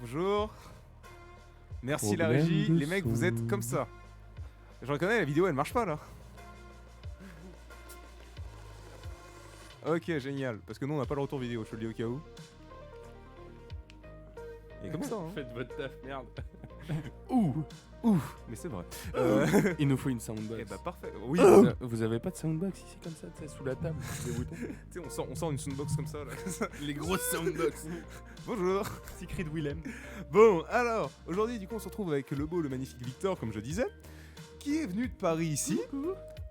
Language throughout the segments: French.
Bonjour. Merci la Problème régie. de Les mecs, vous êtes son. comme ça. Je reconnais, la vidéo elle marche pas là. Ok, génial. Parce que nous on n'a pas le retour vidéo, je te le dis au cas où. Et comme ça, hein. Faites votre taf, merde. Mais c'est vrai. Il nous faut une soundbox. Eh bah parfait. Oui, Vous avez pas de soundbox ici comme ça, tu sais, sous la table, des boutons. tu sais, on sort une soundbox comme ça là. Les grosses soundbox. Bonjour. Secret de Willem. Bon, alors, aujourd'hui, du coup, on se retrouve avec le beau, le magnifique Victor, comme je disais, qui est venu de Paris ici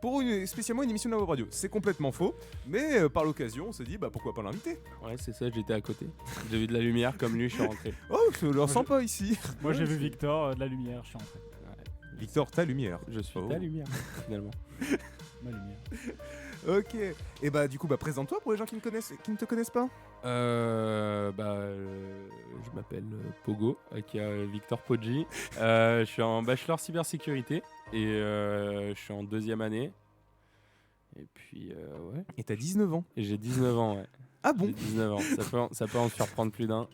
pour spécialement une émission de la web radio. C'est complètement faux, mais par l'occasion, on s'est dit, bah pourquoi pas l'inviter. Ouais, c'est ça, j'étais à côté. J'ai vu de la lumière comme lui, je suis rentré. Oh, je le ressens pas ici. Moi j'ai vu Victor, de la lumière, je suis rentré. Victor, ta lumière. Je suis Oh. ta lumière, finalement. Ma lumière. Ok. Et bah du coup, bah présente-toi pour les gens qui ne te connaissent pas. Je m'appelle Pogo, aka Victor Poggi. Je suis en bachelor cybersécurité et je suis en 2e année. Et puis, ouais. Et t'as 19 ans. Et j'ai 19 ans, ouais. Ah J'ai bon. 19 ans. Ça peut en surprendre plus d'un.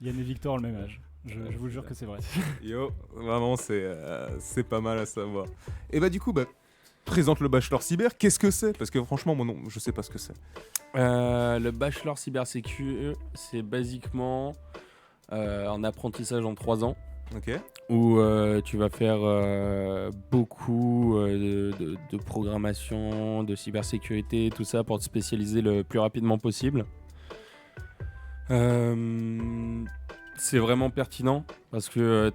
Yann et Victor ont le même âge. Je vous jure que c'est vrai. Yo, vraiment, c'est pas mal à savoir. Et bah du coup, bah présente le bachelor cyber. Qu'est-ce que c'est? Parce que franchement, moi non, je sais pas ce que c'est. Le bachelor cybersécu, c'est basiquement un apprentissage en 3 ans Ok. où tu vas faire beaucoup de programmation, de cybersécurité, tout ça pour te spécialiser le plus rapidement possible. C'est vraiment pertinent parce que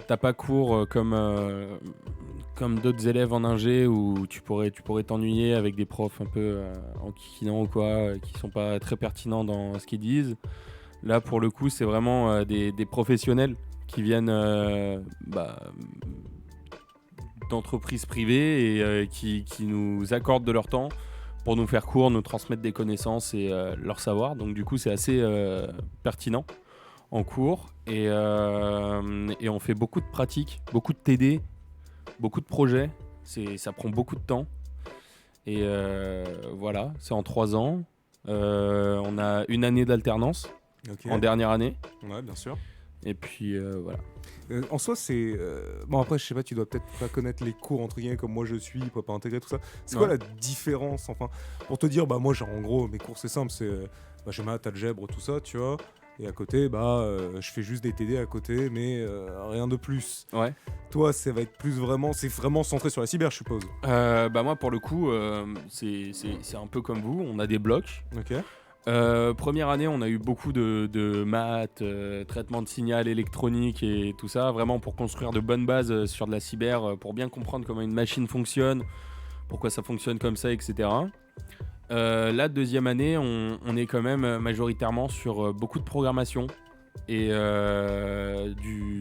t'as pas cours comme d'autres élèves en ingé où tu pourrais t'ennuyer avec des profs un peu en kikinant ou quoi, qui sont pas très pertinents dans ce qu'ils disent. Là, pour le coup, c'est vraiment des professionnels qui viennent d'entreprises privées et qui nous accordent de leur temps pour nous faire cours, nous transmettre des connaissances et leur savoir. Donc du coup, c'est assez pertinent en cours et on fait beaucoup de pratiques, beaucoup de TD, beaucoup de projets. Ça prend beaucoup de temps et voilà, c'est en 3 ans. On a une année d'alternance Ok. en dernière année Ouais, bien sûr. et puis voilà. En soi, c'est bon. Après, je sais pas, tu dois peut-être pas connaître les cours entre guillemets comme moi je suis, prépa intégrée, tout ça. C'est quoi Ouais. la différence, enfin, pour te dire, bah moi, genre en gros, mes cours c'est simple, c'est j'ai maths, algèbre, tout ça, tu vois. Et à côté, je fais juste des TD à côté, mais rien de plus. Ouais. Toi, ça va être plus vraiment, c'est vraiment centré sur la cyber, je suppose. Moi pour le coup, c'est un peu comme vous. On a des blocs. Ok. Première année, on a eu beaucoup de maths, traitement de signal électronique et tout ça, vraiment pour construire de bonnes bases sur de la cyber, pour bien comprendre comment une machine fonctionne, pourquoi ça fonctionne comme ça, etc. La deuxième année, on est quand même majoritairement sur beaucoup de programmation et de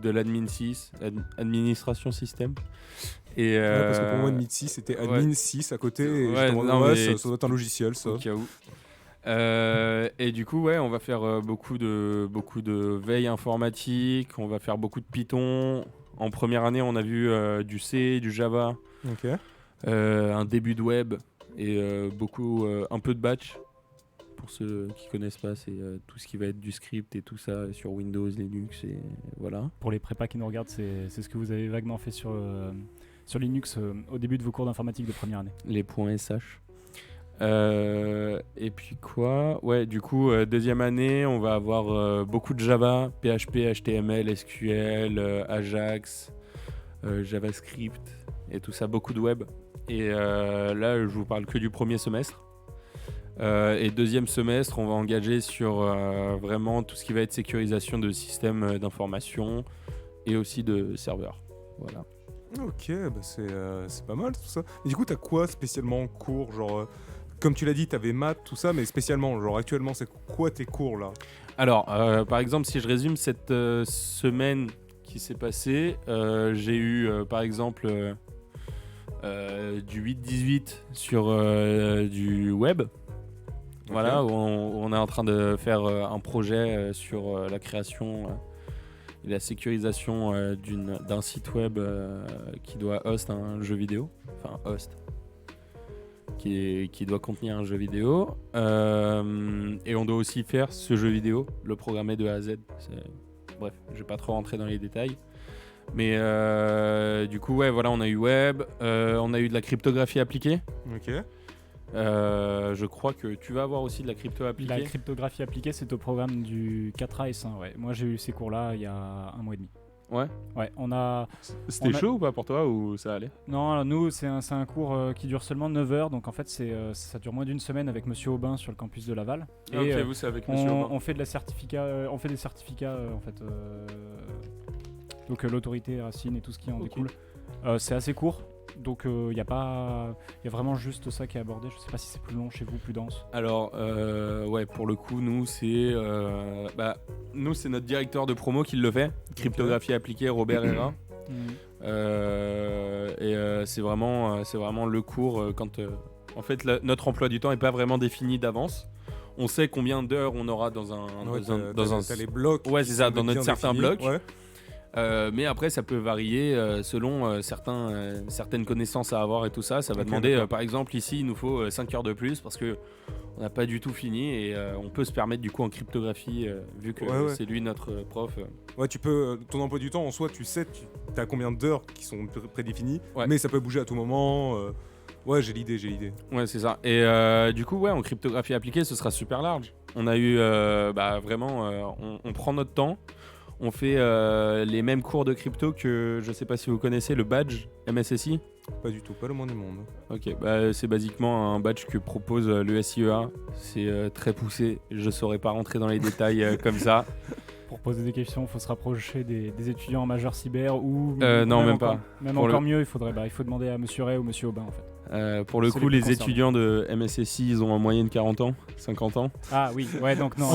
l'admin 6, administration système. Et, Ouais, parce que pour moi, Admin 6, c'était Admin ouais. 6 à côté. Et Ouais, je demandais, non, ouais, mais ça doit être un logiciel, ça. au cas où. Et du coup, ouais, on va faire beaucoup de veille informatique, on va faire beaucoup de Python. En première année, on a vu du C, du Java, Ok. un début de web et un peu de batch. Pour ceux qui connaissent pas, c'est tout ce qui va être du script et tout ça sur Windows, Linux et voilà. Pour les prépas qui nous regardent, c'est ce que vous avez vaguement fait sur Linux au début de vos cours d'informatique de première année. Les points SH. Et puis quoi? Ouais, du coup, deuxième année, on va avoir beaucoup de Java, PHP, HTML, SQL, Ajax, JavaScript et tout ça, beaucoup de web. Et là, je vous parle que du premier semestre. Et deuxième semestre, on va engager sur vraiment tout ce qui va être sécurisation de systèmes d'information et aussi de serveurs. Voilà. Ok, bah c'est pas mal tout ça. Et du coup, t'as quoi spécialement en cours, genre comme tu l'as dit, t'avais maths, tout ça, mais spécialement, genre actuellement, c'est quoi tes cours là? Alors, par exemple, si je résume cette semaine qui s'est passée, j'ai eu par exemple du 8-18 sur du web. Voilà, où on est en train de faire un projet sur la création et la sécurisation d'un site web qui doit host un jeu vidéo. Enfin, host. Qui doit contenir un jeu vidéo. Et on doit aussi faire ce jeu vidéo, le programmer de A à Z. bref, je vais pas trop rentrer dans les détails. Mais du coup, ouais, voilà, on a eu web, on a eu de la cryptographie appliquée. Ok. Je crois que tu vas avoir aussi de la crypto appliquée. La cryptographie appliquée, c'est au programme du 4A et 1. Ouais. Moi, j'ai eu ces cours-là il y a 1 mois et demi. Ouais. Ouais, on a... C'était chaud ou pas pour toi ou ça allait? Non, alors nous, c'est un cours qui dure seulement 9 heures. Donc en fait, ça dure moins d'une semaine avec Monsieur Aubin sur le campus de Laval. Ah, ok, vous, c'est avec Monsieur Aubin. On fait des certificats en fait. Donc l'autorité Racine et tout ce qui en découle. C'est assez court. Donc il y a vraiment juste ça qui est abordé. Je sais pas si c'est plus long chez vous, plus dense. Alors ouais, pour le coup, nous c'est notre directeur de promo qui le fait. Cryptographie appliquée, Robert Herrera. C'est vraiment le cours quand en fait notre emploi du temps est pas vraiment défini d'avance. On sait combien d'heures on aura dans un T'as les blocs. Ouais, c'est ça, dans notre certain bloc. Ouais. Mais après, ça peut varier selon certaines connaissances à avoir et tout ça. Ça va demander, par exemple, ici, il nous faut 5 heures de plus parce que on n'a pas du tout fini et on peut se permettre du coup en cryptographie, vu que c'est lui notre prof. Ouais, tu peux, ton emploi du temps en soi, tu sais, tu as combien d'heures qui sont prédéfinies, mais ça peut bouger à tout moment. Ouais, j'ai l'idée. Ouais, c'est ça. Et du coup, ouais, en cryptographie appliquée, ce sera super large. On a eu vraiment, on prend notre temps. On fait les mêmes cours de crypto que, je sais pas si vous connaissez, le badge MSSI. Pas du tout, pas le moins du monde. Ok, c'est basiquement un badge que propose le SIEA. C'est très poussé, je saurais pas rentrer dans les détails comme ça. Pour poser des questions, il faut se rapprocher des étudiants en majeur cyber ou... non, même pas. Même encore mieux, il faut demander à Monsieur Ray ou Monsieur Aubin en fait. Pour le coup, les étudiants de MSSI, ils ont en moyenne 40 ans, 50 ans. Ah oui, ouais, donc non.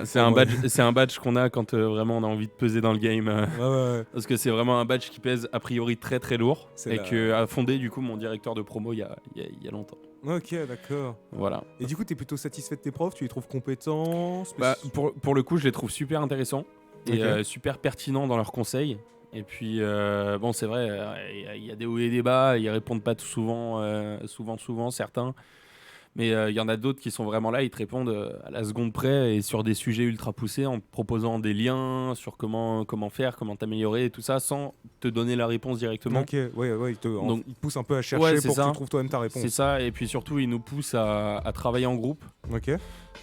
C'est un badge qu'on a quand vraiment on a envie de peser dans le game. Ouais. Parce que c'est vraiment un badge qui pèse a priori très très lourd. Que a fondé du coup mon directeur de promo il y a longtemps. Ok, d'accord. Voilà. Et du coup, t'es plutôt satisfait de tes profs? Tu les trouves compétents? Pour le coup, je les trouve super intéressants et super pertinents dans leurs conseils. Et puis, bon, c'est vrai, il y a des hauts et des bas, ils répondent pas tout souvent, certains. Mais il y en a d'autres qui sont vraiment là, ils te répondent à la seconde près et sur des sujets ultra poussés en te proposant des liens sur comment faire, comment t'améliorer et tout ça sans te donner la réponse directement. Ok, ouais, ils te poussent un peu à chercher pour que tu trouves toi-même ta réponse. C'est ça, et puis surtout, ils nous poussent à travailler en groupe. Ok.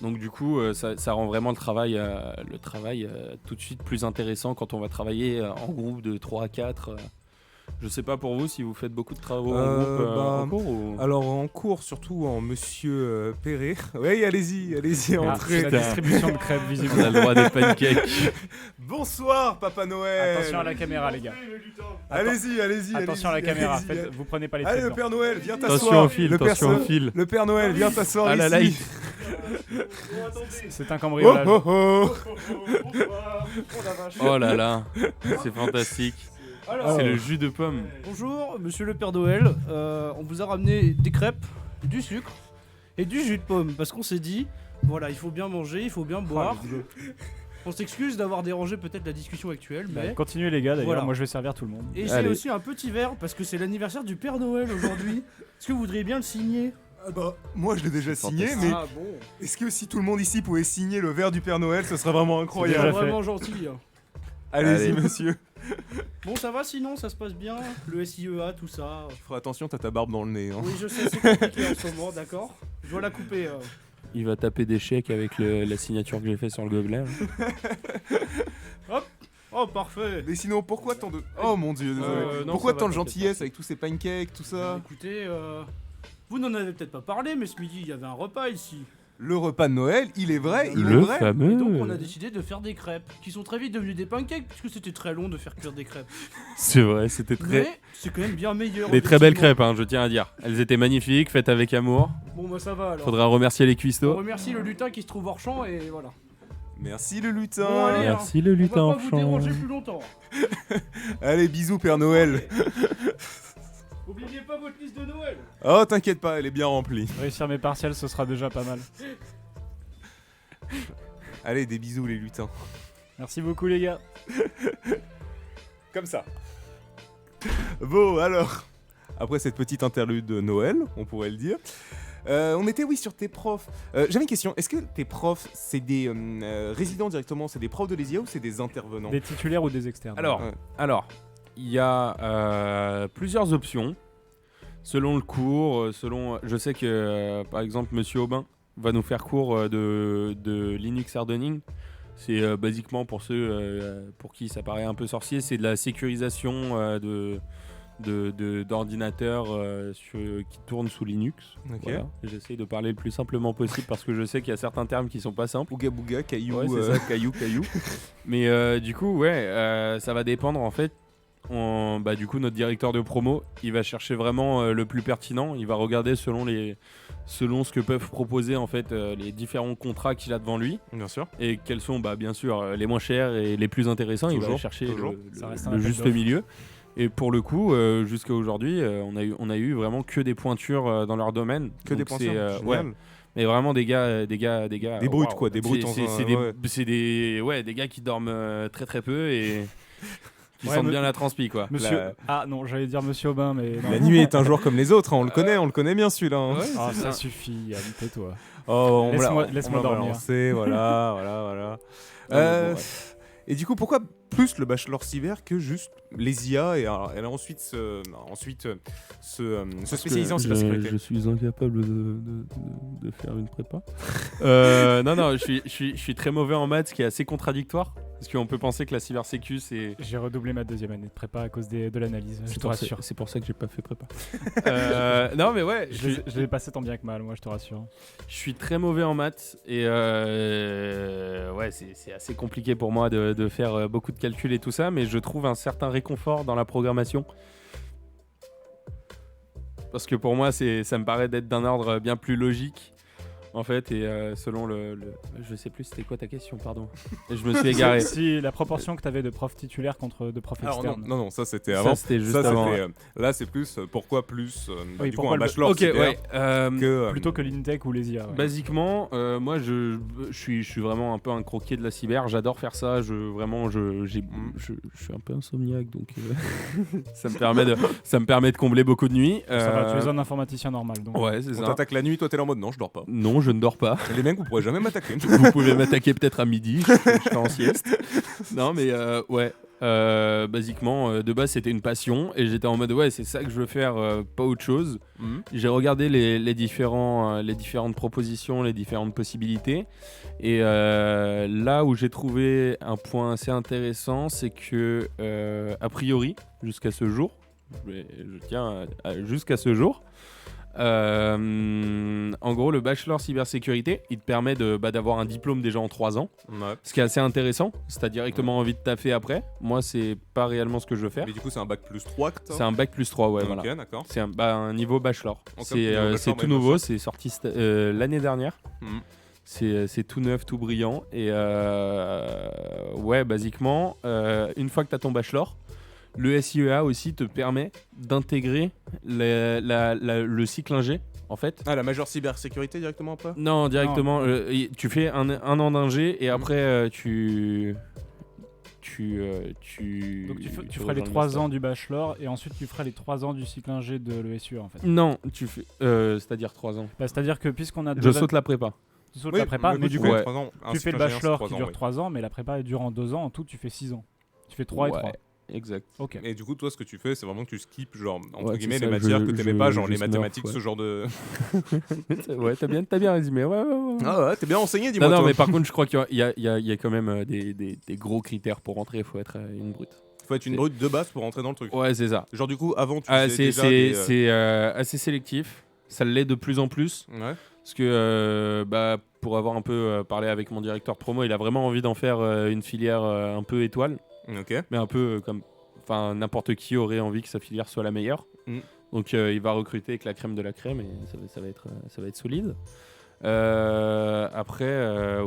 Donc du coup, ça rend vraiment le travail tout de suite plus intéressant quand on va travailler en groupe de 3 à 4. Je sais pas pour vous si vous faites beaucoup de travaux en groupe en cours ou... Alors en cours, surtout en Monsieur Perret. Oui, allez-y, entrez. C'est la distribution de crêpes, visiblement. On a le droit des pancakes. Bonsoir, Papa Noël. Attention à la caméra, les gars. Allez-y. Attention à la caméra, vous prenez pas les Allez, traits le Père Noël, viens t'asseoir. Attention au fil, attention au fil. Le Père Noël, viens t'asseoir ici. Ah là là, c'est un cambriolage. Oh là là, c'est fantastique. Alors, c'est le jus de pomme. Bonjour, monsieur le Père Noël. On vous a ramené des crêpes, du sucre et du jus de pomme parce qu'on s'est dit, voilà, il faut bien manger, il faut bien boire. On s'excuse d'avoir dérangé peut-être la discussion actuelle, mais... Continuez les gars, d'ailleurs, Voilà. moi je vais servir tout le monde. Et c'est aussi un petit verre parce que c'est l'anniversaire du Père Noël aujourd'hui. Est-ce que vous voudriez bien le signer? Moi je l'ai déjà signé, mais bon. est-ce que si tout le monde ici pouvait signer le verre du Père Noël, ce serait vraiment C'est incroyable. vraiment gentil. Hein. Allez-y, Allez. monsieur. Bon, ça va sinon, ça se passe bien. Le SIEA, tout ça. Tu feras attention, t'as ta barbe dans le nez. Hein. Oui, je sais, c'est compliqué en ce moment, d'accord. Je dois la couper. Il va taper des chèques avec la signature que j'ai fait sur le gobelet. Hop. Oh, parfait. Mais sinon, pourquoi tant de... Oh mon dieu, désolé. non, Pourquoi ça va, tant de t'inquiète gentillesse avec tous ces pancakes, tout ça? Écoutez, vous n'en avez peut-être pas parlé, mais ce midi, il y avait un repas ici. Le repas de Noël, il est vrai, il est Le vrai. fameux. Et donc, on a décidé de faire des crêpes, qui sont très vite devenues des pancakes, puisque c'était très long de faire cuire des crêpes. C'est vrai, c'était très... Mais c'est quand même bien meilleur. Des très belles effectivement. crêpes, hein, je tiens à dire. Elles étaient magnifiques, faites avec amour. Bon, bah ça va alors. Faudra remercier les On cuistots. remercie le lutin qui se trouve hors champ, et voilà. Merci le lutin. Bon, allez, Merci le lutin On va en pas vous déranger champ. plus longtemps. Allez, bisous Père Noël. Oubliez pas votre liste de Noël. Oh, t'inquiète pas, elle est bien remplie. Réussir mes partiels, ce sera déjà pas mal. Allez, des bisous les lutins. Merci beaucoup les gars. Comme ça. Bon, alors, après cette petite interlude de Noël, on pourrait le dire, On était, oui, sur tes profs. J'avais une question. Est-ce que tes profs, c'est des résidents directement, c'est des profs de l'ESIA ou c'est des intervenants? Des titulaires ou des externes? Alors, il y a plusieurs options. Selon le cours, je sais que, par exemple, Monsieur Aubin va nous faire cours de Linux hardening. C'est basiquement pour ceux pour qui ça paraît un peu sorcier, c'est de la sécurisation d'ordinateurs qui tournent sous Linux. Ok. Voilà. J'essaye de parler le plus simplement possible parce que je sais qu'il y a certains termes qui sont pas simples. Bouga bouga, caillou. Ouais, c'est ça, caillou. Mais du coup, ça va dépendre en fait. Du coup, notre directeur de promo, il va chercher vraiment le plus pertinent. Il va regarder selon ce que peuvent proposer en fait les différents contrats qu'il a devant lui. Bien sûr. Et quels sont, bien sûr, les moins chers et les plus intéressants. Il va aller chercher le juste milieu. Et pour le coup, jusqu'à aujourd'hui, on a eu vraiment que des pointures dans leur domaine. Que des pointures. Ouais. Mais vraiment des gars. Des brutes, quoi, des brutes. C'est des gars qui dorment très très peu et qui sentent bien la transpi, quoi. Monsieur... Ah non, j'allais dire Monsieur Aubin, mais... Non. La nuit est un jour comme les autres, on le connaît bien celui-là. Hein. Ouais, ça suffit, Yann, tais-toi. Oh, laisse-moi dormir. Voilà. Et du coup, pourquoi plus le bachelor cyber que juste les IA et elle a ensuite se spécialiser en cybersécurité? Je suis incapable de faire une prépa. Non, je suis très mauvais en maths, ce qui est assez contradictoire. Parce qu'on peut penser que la cybersécu, c'est... J'ai redoublé ma deuxième année de prépa à cause de l'analyse, je te rassure. C'est pour ça que j'ai pas fait prépa. Non, mais ouais... Je l'ai passé tant bien que mal, moi, je te rassure. Je suis très mauvais en maths et c'est assez compliqué pour moi de faire beaucoup de calculs et tout ça, mais je trouve un certain réconfort dans la programmation. Parce que pour moi, ça me paraît d'être d'un ordre bien plus logique. En fait, et selon je sais plus c'était quoi ta question, pardon. Et je me suis égaré. Si la proportion que tu avais de profs titulaires contre de profs externes. Non, ça c'était avant. Ça c'était juste avant. Là c'est plus pourquoi plus oui, du coup un bachelor plutôt que l'Intech ou les IA. Ouais. Basiquement, moi je suis vraiment un peu un croquier de la cyber. J'adore faire ça. Je suis un peu insomniaque, donc ça me permet de combler beaucoup de nuits. Ça va, tu es un informaticien normal. Donc. Ouais, c'est ça. On t'attaque la nuit, toi t'es là en mode non, je dors pas. Non, je ne dors pas. Les mecs, vous pourrez jamais m'attaquer. Vous pouvez m'attaquer peut-être à midi, je serai en sieste. Non, mais basiquement, de base, c'était une passion et j'étais en mode c'est ça que je veux faire, pas autre chose. J'ai regardé les différentes propositions, les différentes possibilités. Et là où j'ai trouvé un point assez intéressant, c'est que, a priori, jusqu'à ce jour, je tiens jusqu'à ce jour, en gros, le bachelor cybersécurité, il te permet d'avoir un diplôme déjà en 3 ans. Ouais. Ce qui est assez intéressant. Si t'as directement envie de taffer après. Moi, c'est pas réellement ce que je veux faire. Mais du coup, c'est un bac plus 3 que t'as? C'est un bac plus 3, ouais. Ok, voilà. d'accord. C'est un niveau bachelor. Okay, c'est tout nouveau, c'est sorti l'année dernière. C'est tout neuf, tout brillant. Et basiquement, une fois que t'as ton bachelor, le SIEA aussi te permet d'intégrer le cycle ingé, en fait. Ah, la majeure cybersécurité directement après? Non, directement. Tu fais un an d'ingé et après Donc tu feras les 3 ans du bachelor et ensuite tu feras les 3 ans du cycle ingé de l'ESUA en fait. Non, tu fais c'est-à-dire 3 ans. C'est-à-dire que puisqu'on a Je saute la prépa. Tu sautes la prépa, mais du coup, tu fais le bachelor qui dure 3 3 ans, mais la prépa dure en 2 ans. En tout, tu fais 6 ans. Tu fais 3 et 3. Exact. Ok. Et du coup, toi, ce que tu fais, c'est vraiment que tu skippes, genre, entre Ouais, guillemets, c'est les ça, matières que t'aimais pas, genre les mathématiques, ouais. ce genre de. Ouais, t'as bien résumé. Ouais. Ah ouais, t'es bien enseigné, dis-moi. Non, toi. mais par contre, je crois qu'il y a quand même des gros critères pour rentrer. Il faut être une brute. Faut être une brute de base pour rentrer dans le truc. Ouais, c'est ça. Genre, du coup, avant, tu faisais déjà c'est assez sélectif. Ça l'est de plus en plus. Ouais. Parce que pour avoir un peu parlé avec mon directeur promo, il a vraiment envie d'en faire une filière un peu étoile. Ok. Mais un peu comme... Enfin, n'importe qui aurait envie que sa filière soit la meilleure. Donc il va recruter avec la crème de la crème et ça va être solide. Après,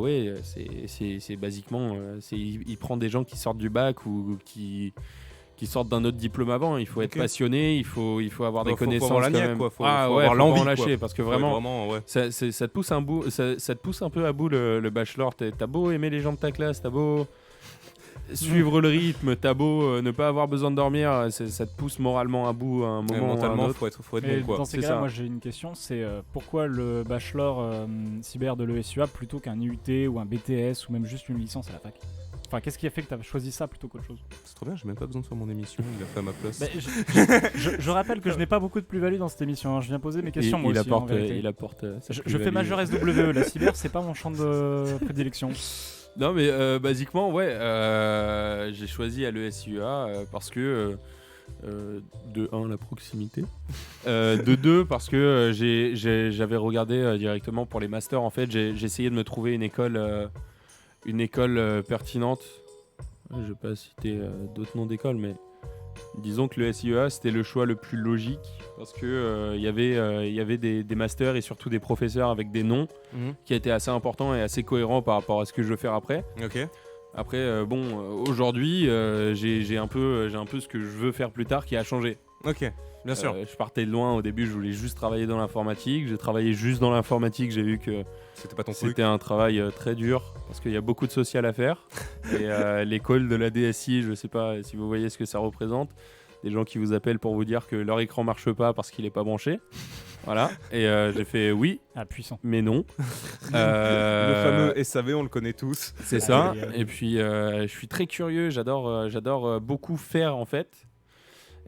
c'est basiquement... il prend des gens qui sortent du bac ou qui sortent d'un autre diplôme avant. Il faut être passionné, il faut avoir des connaissances. Faut avoir la quand niaque, même. quoi. Faut avoir l'envie, pas en lâcher, quoi. parce que vraiment, ouais. ça te pousse ça te pousse un peu à bout le bachelor. T'as beau aimer les gens de ta classe, t'as beau... suivre le rythme, t'as beau ne pas avoir besoin de dormir, ça te pousse moralement à bout à un moment ou à un mentalement, autre. faut être Mais bon, quoi. dans ces C'est cas-là, ça. moi j'ai une question, c'est pourquoi le bachelor cyber de l'ESUA plutôt qu'un IUT ou un BTS ou même juste une licence à la fac? Enfin, qu'est-ce qui a fait que tu as choisi ça plutôt qu'autre chose? C'est trop bien, j'ai même pas besoin de faire mon émission, il a fait à ma place. Bah, je rappelle que je n'ai pas beaucoup de plus-value dans cette émission, hein. Je viens poser mes questions moi il aussi, en apporte, vérité. il apporte sa Je fais plus-value. majeur SWE, la cyber c'est pas mon champ de prédilection. Non mais basiquement ouais, j'ai choisi à l'ESUA parce que de 1 la proximité, de 2 parce que j'avais regardé directement pour les masters en fait, j'ai essayé de me trouver une école pertinente. Je vais pas citer d'autres noms d'écoles mais disons que le SIEA c'était le choix le plus logique parce que il y avait des masters et surtout des professeurs avec des noms qui étaient assez importants et assez cohérents par rapport à ce que je veux faire après. Ok. Après aujourd'hui j'ai un peu ce que je veux faire plus tard qui a changé. Ok, bien sûr. Je partais de loin au début, je voulais juste travailler dans l'informatique, j'ai travaillé juste dans l'informatique, j'ai vu que C'était pas ton truc. c'était un travail très dur parce qu'il y a beaucoup de social à faire. Et l'école de la DSI, je sais pas si vous voyez ce que ça représente. Des gens qui vous appellent pour vous dire que leur écran marche pas parce qu'il est pas branché. Voilà. Et j'ai fait oui, Ah, puissant. mais non. Le fameux SAV, on le connaît tous. C'est ça. Aïe, aïe, aïe. Et puis je suis très curieux, j'adore beaucoup faire en fait.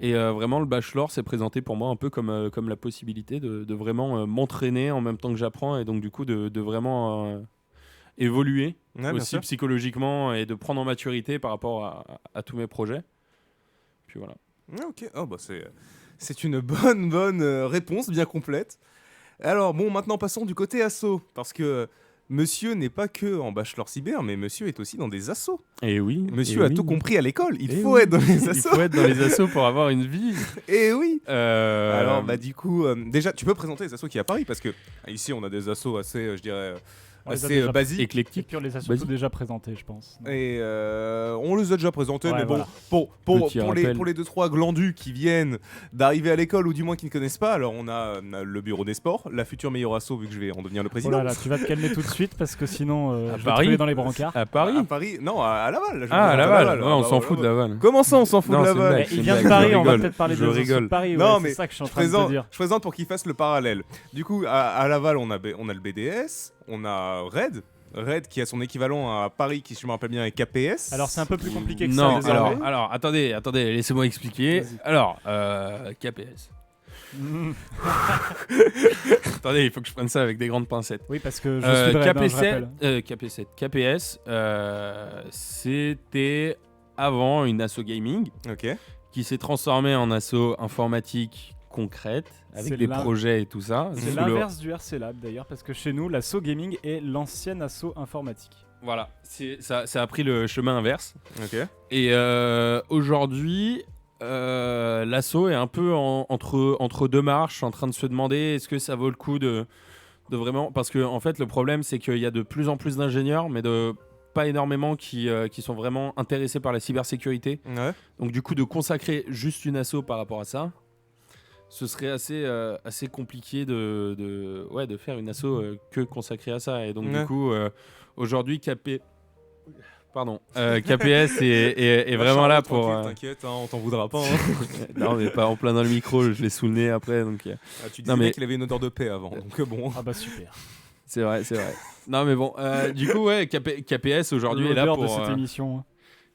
Et vraiment le bachelor s'est présenté pour moi un peu comme la possibilité de vraiment m'entraîner en même temps que j'apprends et donc du coup de vraiment évoluer Ouais, bien aussi sûr. psychologiquement et de prendre en maturité par rapport à tous mes projets. Puis voilà. Ah, ok, oh, bah, c'est une bonne réponse, bien complète. Alors bon, maintenant passons du côté asso, parce que monsieur n'est pas que en bachelor cyber, mais monsieur est aussi dans des assos. Et oui. Monsieur et a oui. tout compris à l'école, il Et faut oui. être dans les Il assos. faut être dans les assos pour avoir une vie. Et oui. Alors Alors bah du coup, déjà tu peux présenter les assos qui à Paris, parce que ici on a des assos assez, je dirais, On les a assez déjà basiques. Et éclectique. puis on les a surtout Vas-y. déjà présentés, je pense. Et on les a déjà présentés, Ouais, mais bon, voilà. Petit pour rappel. les 2-3 glandus qui viennent d'arriver à l'école ou du moins qui ne connaissent pas, alors on a le bureau des sports, la future meilleure asso vu que je vais en devenir le Oh président. là là, tu vas te calmer tout de suite parce que sinon À je vais te Paris trouver dans les brancards. À Paris. À Paris. Non, à Laval. là, je Ah, à vais Laval. à Ouais, on bah, s'en fout de Laval. Comment ça, on s'en fout Non, de c'est une Laval blague. Il une vient de blague, Paris, je on va rigole, peut-être parler je des assos rigole. de Paris. Non, Ouais, mais c'est ça que je suis en Je train de te présente, dire. je présente pour qu'il fasse le parallèle. Du coup, à Laval, on a le BDS, on a Red qui a son équivalent à Paris, qui, si je me rappelle bien, est KPS. Alors c'est un peu plus compliqué que Non, ça. désormais. alors attendez, laissez-moi expliquer. Vas-y. Alors, KPS. Attendez, il faut que je prenne ça avec des grandes pincettes. Oui, parce que je suis de Rennes, hein, je rappelle. KPS, c'était avant une asso gaming Ok. qui s'est transformée en asso informatique concrète avec C'est des l'in- projets et tout ça. C'est Sous le- l'inverse du RC Lab d'ailleurs, parce que chez nous, l'asso gaming est l'ancienne asso informatique. Voilà, ça a pris le chemin inverse. Ok. Et aujourd'hui, l'asso est un peu entre deux marches, en train de se demander est-ce que ça vaut le coup de vraiment. Parce que en fait, le problème, c'est qu'il y a de plus en plus d'ingénieurs, mais pas énormément qui sont vraiment intéressés par la cybersécurité. Ouais. Donc, du coup, de consacrer juste une asso par rapport à ça, ce serait assez compliqué de faire une asso que consacrée à ça. Et donc, Ouais. du coup, aujourd'hui, KPS est vraiment là pour. T'inquiète, hein, on t'en voudra pas. hein. Non, mais pas en plein dans le micro, je l'ai sous le nez après. Donc, Ah, tu Non, disais mais- qu'il avait une odeur de paix avant, donc bon. Ah bah super. c'est vrai. Non, mais bon, du coup, ouais, KPS aujourd'hui est là L'odeur de pour. cette émission. hein.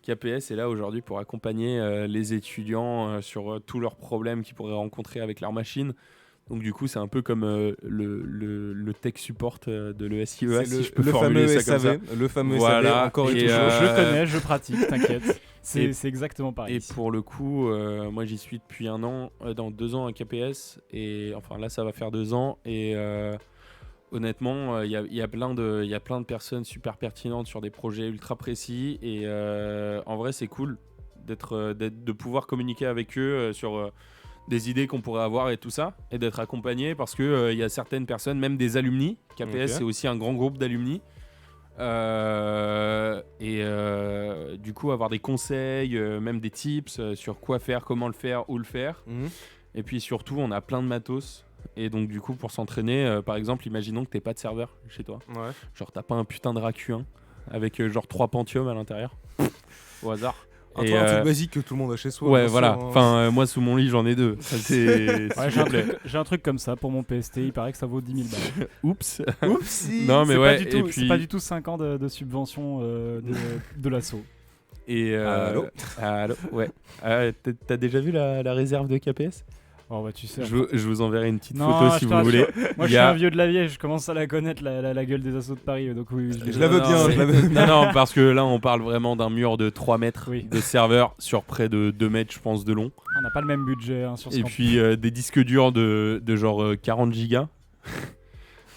KPS est là aujourd'hui pour accompagner les étudiants sur tous leurs problèmes qu'ils pourraient rencontrer avec leur machine. Donc du coup, c'est un peu comme le tech support de l'ESIEA, C'est si je peux le formuler fameux ça comme ça. SAV, le fameux Voilà, SAV, encore et et, toujours. Je connais, je pratique, t'inquiète. Et- C'est exactement pareil. Et ici. pour le coup, moi j'y suis depuis 1 an, dans 2 ans à KPS, et enfin là ça va faire 2 ans, et honnêtement, il y a plein de personnes super pertinentes sur des projets ultra précis, et en vrai c'est cool de pouvoir communiquer avec eux sur des idées qu'on pourrait avoir et tout ça, et d'être accompagné parce que il y a certaines personnes, même des alumni, KPS Ok. c'est aussi un grand groupe d'alumni, du coup avoir des conseils, même des tips sur quoi faire, comment le faire, où le faire. Mhm. Et puis surtout on a plein de matos, et donc du coup pour s'entraîner, par exemple imaginons que t'aies pas de serveur chez toi, Ouais. genre t'as pas un putain de rack Q1, avec genre 3 Pentium à l'intérieur. Au hasard. Un Et, truc basique que tout le monde a chez soi. ouais, bien voilà. sûr, hein. Enfin, moi, sous mon lit, j'en ai 2. Ça, c'est. Ouais, s'il vous plaît. j'ai un truc comme ça pour mon PST, il paraît que ça vaut 10 000 balles. Oups. Oupsie. Non, mais C'est ouais. pas du tout, et c'est puis. pas du tout 5 ans de subvention de l'assaut. Et Allô allô, ouais. T'as déjà vu la réserve de KPS? Oh bah tu sais. Je vous enverrai une petite Non, photo je si te vous voulez. rassure. Moi Il je y suis a- un vieux de la vieille, je commence à la connaître, la gueule des assauts de Paris. Donc oui, Je la veux Non, bien, c'est- je la veux bien. Non, parce que là, on parle vraiment d'un mur de 3 mètres Oui. de serveur sur près de 2 mètres, je pense, de long. On n'a pas le même budget hein, sur ce Et camp. puis des disques durs de genre 40 gigas.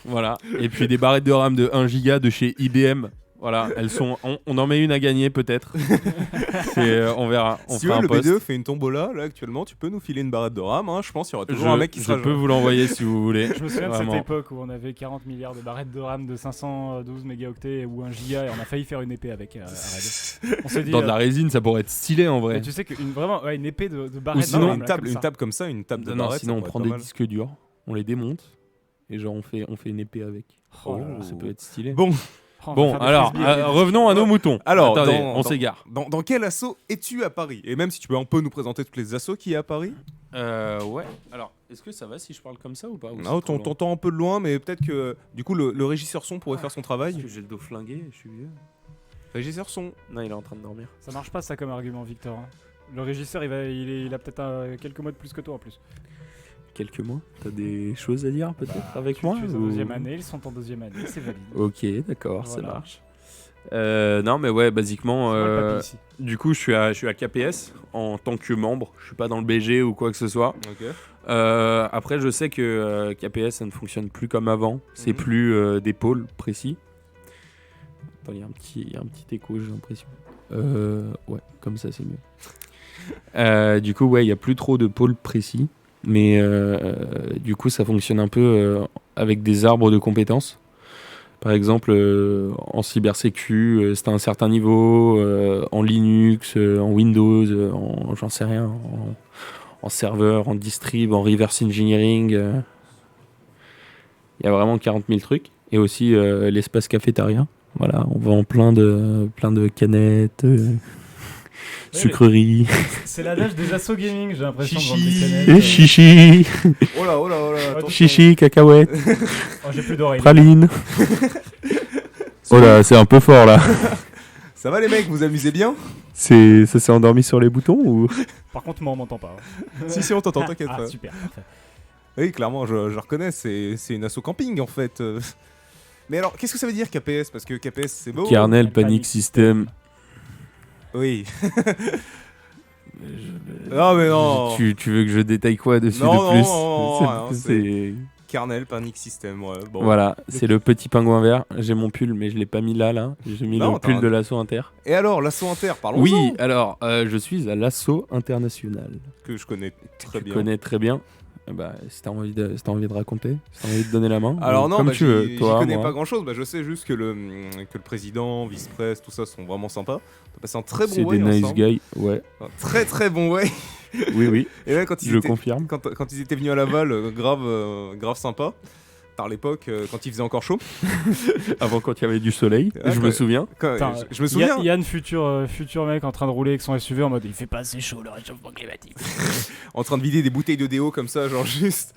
Voilà. Et puis des barrettes de RAM de 1 giga de chez IBM. Voilà, elles sont. On en met une à gagner peut-être. On verra. On Si fera un le post. B2 fait une tombola, là actuellement, tu peux nous filer une barrette de RAM. Hein. Je pense qu'il y aura toujours un mec qui je sera. peux vous l'envoyer si vous voulez. Je me souviens de Vraiment. cette époque où on avait 40 milliards de barrettes de RAM de 512 mégaoctets ou 1 giga et on a failli faire une épée avec à Raid. On s'est dit. Dans de la résine, ça pourrait être stylé en vrai. mais tu sais qu'une vraiment une épée de barrettes sinon, de Non, RAM, une là, table, comme une ça. table comme ça, une table de Non, barrette. sinon ça on pourrait prend être des pas mal. disques durs, on les démonte et genre on fait une épée avec. Oh là là. Ça peut être stylé. Bon, Oh, on va Bon, faire des alors frisbees avec des- revenons à nos moutons. Alors, Attendez, dans- on dans- s'égare. dans quel assaut es-tu à Paris? Et même si tu peux un peu nous présenter tous les assauts qu'il y a à Paris. Ouais. Alors, est-ce que ça va si je parle comme ça ou pas? Ou Non, c'est trop long t'entends un peu de loin, mais peut-être que du coup le régisseur son pourrait faire son Parce travail. que j'ai le dos flingué, je suis vieux. Régisseur son. Non, il est en train de dormir. Ça marche pas ça comme argument, Victor. hein. Le régisseur, il a peut-être quelques mois de plus que toi en plus. Quelques mois. T'as des choses à dire peut-être avec moi Tu es en ou- deuxième année, ils sont en deuxième année, c'est valide. Ok, d'accord, ça Voilà. marche. Non, mais ouais, basiquement, C'est moi le papy ici. du coup, je suis à KPS en tant que membre. Je suis pas dans le BG ou quoi que ce soit. Ok. Après, je sais que KPS, ça ne fonctionne plus comme avant. C'est Mhm. plus des pôles précis. Attends, il y a un petit écho, j'ai l'impression. Ouais, comme ça, c'est mieux. Du coup, ouais, il n'y a plus trop de pôles précis. Mais du coup, ça fonctionne un peu avec des arbres de compétences. Par exemple, en cybersécu, c'est à un certain niveau. En Linux, en Windows, j'en sais rien. En serveur, en distrib, en reverse engineering. Il y a vraiment 40 000 trucs. Et aussi l'espace cafétéria. Voilà, on vend plein de canettes, sucreries, C'est l'adage des assos gaming, j'ai l'impression. de vendre des Chichi. canettes, et chichi, Oh là, oh là, oh là. attention. chichi, cacahuètes, Oh, j'ai plus d'oreilles. pralines. Oh là, c'est un peu fort là. Ça va les mecs, vous amusez bien? Ça s'est endormi sur les boutons ou? Par contre, moi, on m'entend pas. Si, si, on t'entend, t'inquiète Ah, pas. super. parfait. Oui, clairement, je reconnais, c'est une asso camping en fait. Mais alors, qu'est-ce que ça veut dire KPS? Parce que KPS c'est beau. Kernel Panic Panic System. Oui. Non, mais non. Tu veux que je détaille quoi dessus Non, de non, plus? non, non, C'est- c'est- Kernel Panic System, ouais. Bon. Voilà, c'est le petit pingouin vert. J'ai mon pull, mais je l'ai pas mis là. J'ai mis Non, le pull t'as- de l'assaut inter. Et alors, l'assaut inter, parlons-en. Oui, alors je suis à l'assaut international. Que je connais très Tu bien. connais très bien. Bah, si t'as envie de raconter, si t'as envie de donner la main. Alors ou non, comme bah, tu veux, j'y toi, connais moi. pas grand-chose. Bah, je sais juste que le président, vice-presse, tout ça sont vraiment sympas. On a passé un très C'est bon des way nice ensemble. guys, ouais. Un très très bon way. Oui, oui, Et là, quand ils je étaient... confirme. Quand ils étaient venus à Laval, grave sympa. Par l'époque, quand il faisait encore chaud. Avant, quand il y avait du soleil, Ah, je me souviens. Putain, je me souviens. Yann, futur mec en train de rouler avec son SUV en mode il fait pas assez chaud le réchauffement climatique. En train de vider des bouteilles de déo comme ça, genre juste.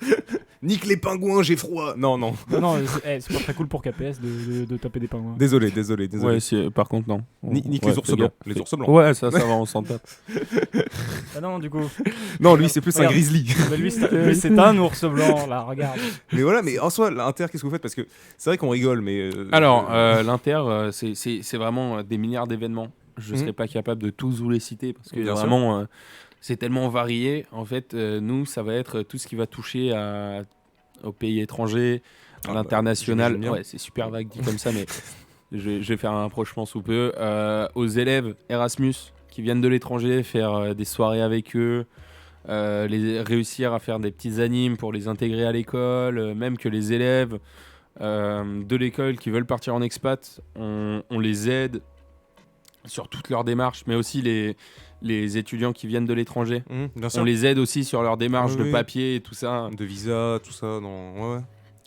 Nique les pingouins, j'ai froid. Non, non. non, c'est pas très cool pour KPS de taper des pingouins. Désolé. Ouais, par contre, non. Nique Ouais, les ours fais blancs. gaffe. Les ours blancs. Ouais, ça va, on s'en tape. Ah non, du coup. Non, lui, c'est plus un Regarde. grizzly. Mais lui, c'est un ours blanc, là, regarde. Mais voilà, mais en soi, l'Inter, qu'est-ce que vous faites? Parce que c'est vrai qu'on rigole, mais. Alors, l'Inter, c'est vraiment des milliards d'événements. Je Mhm. serais pas capable de tous vous les citer parce que Bien sûr. vraiment, c'est tellement varié. En fait, nous, ça va être tout ce qui va toucher aux pays étrangers, à Ah bah, l'international. j'imagine bien. Ouais, c'est super vague dit comme ça, mais je vais faire un rapprochement sous peu. Aux élèves Erasmus qui viennent de l'étranger, faire des soirées avec eux. Réussir à faire des petits animes pour les intégrer à l'école, même que les élèves de l'école qui veulent partir en expat, on les aide sur toutes leurs démarches, mais aussi les étudiants qui viennent de l'étranger. Bien sûr. On les aide aussi sur leurs démarches Oui, de oui. papier et tout ça. De visa, tout ça, non. Ouais, ouais.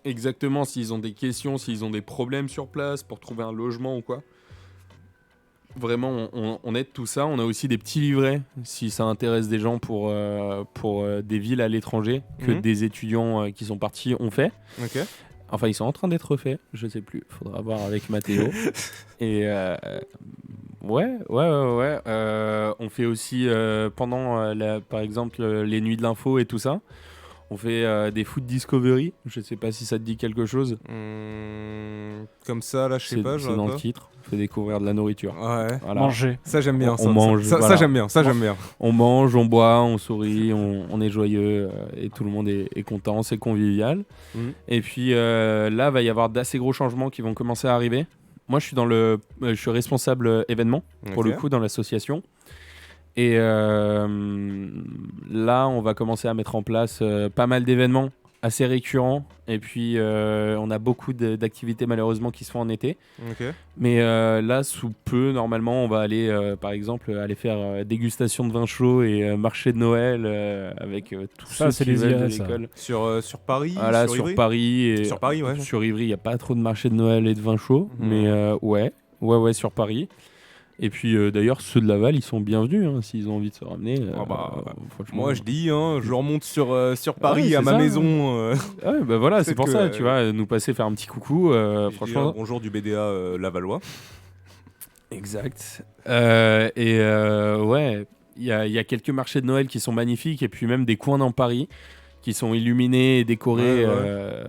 Exactement, s'ils ont des questions, s'ils ont des problèmes sur place pour trouver un logement ou quoi. vraiment, on aide tout ça. On a aussi des petits livrets, si ça intéresse des gens pour des villes à l'étranger, que des étudiants qui sont partis ont fait. Ok. Enfin, ils sont en train d'être faits, je sais plus. Faudra voir avec Mathéo. Et ouais. On fait aussi, pendant, par exemple, les nuits de l'info et tout ça, on fait des food discovery. Je sais pas si ça te dit quelque chose. Comme ça, là, je sais pas. C'est dans le titre. On fait découvrir de la nourriture. Ouais. Voilà. Manger. Ça, j'aime bien. On mange. Ça, voilà. j'aime bien. Ça, j'aime bien. On mange, on boit, on sourit, on est joyeux et tout le monde est content, c'est convivial. Et puis là, va y avoir d'assez gros changements qui vont commencer à arriver. Moi, je suis responsable événement pour le coup dans l'association. Et là, on va commencer à mettre en place pas mal d'événements assez récurrents. Et puis, on a beaucoup d'activités malheureusement qui se font en été. Mais là, sous peu, normalement, on va aller, par exemple, aller faire dégustation de vin chaud et marché de Noël avec tous Ça, ceux c'est qui veulent les de IA, ça. l'école. Sur Paris. Voilà, sur Ivry Paris. Et Sur Paris, ouais. Sur Ivry, il n'y a pas trop de marché de Noël et de vin chaud. Mais ouais, sur Paris. Et puis d'ailleurs, ceux de Laval, ils sont bienvenus hein, s'ils ont envie de se ramener. Franchement, moi, je dis, je remonte sur Paris Ouais, à c'est ma ça, maison. ouais, bah voilà, c'est peut-être pour ça, que, tu vois, nous passer faire un petit coucou. Franchement, bonjour du BDA Lavallois. exact. Ouais, il y a quelques marchés de Noël qui sont magnifiques et puis même des coins dans Paris qui sont illuminés et décorés. Ouais.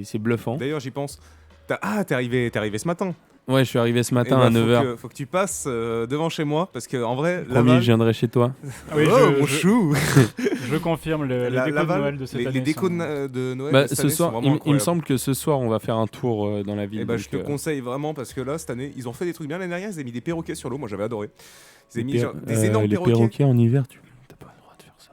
C'est bluffant. D'ailleurs, j'y pense. T'es arrivé ce matin. Ouais, je suis arrivé ce matin Eh à ben, 9h. Faut que tu passes devant chez moi parce que en vrai, Promis, je viendrai chez toi. Oui, mon chou. je confirme les décos de Laval, Noël de cette année. les décos sont- de Noël Bah, de cette ce année soir, sont vraiment il me incroyables. semble que ce soir, on va faire un tour dans la ville. Eh ben, donc, je te conseille vraiment parce que là, cette année, ils ont fait des trucs bien. L'année dernière, ils avaient mis des perroquets sur l'eau. Moi, j'avais adoré. Ils avaient mis genre, des énormes les perroquets. en hiver, t'as pas le droit de faire ça.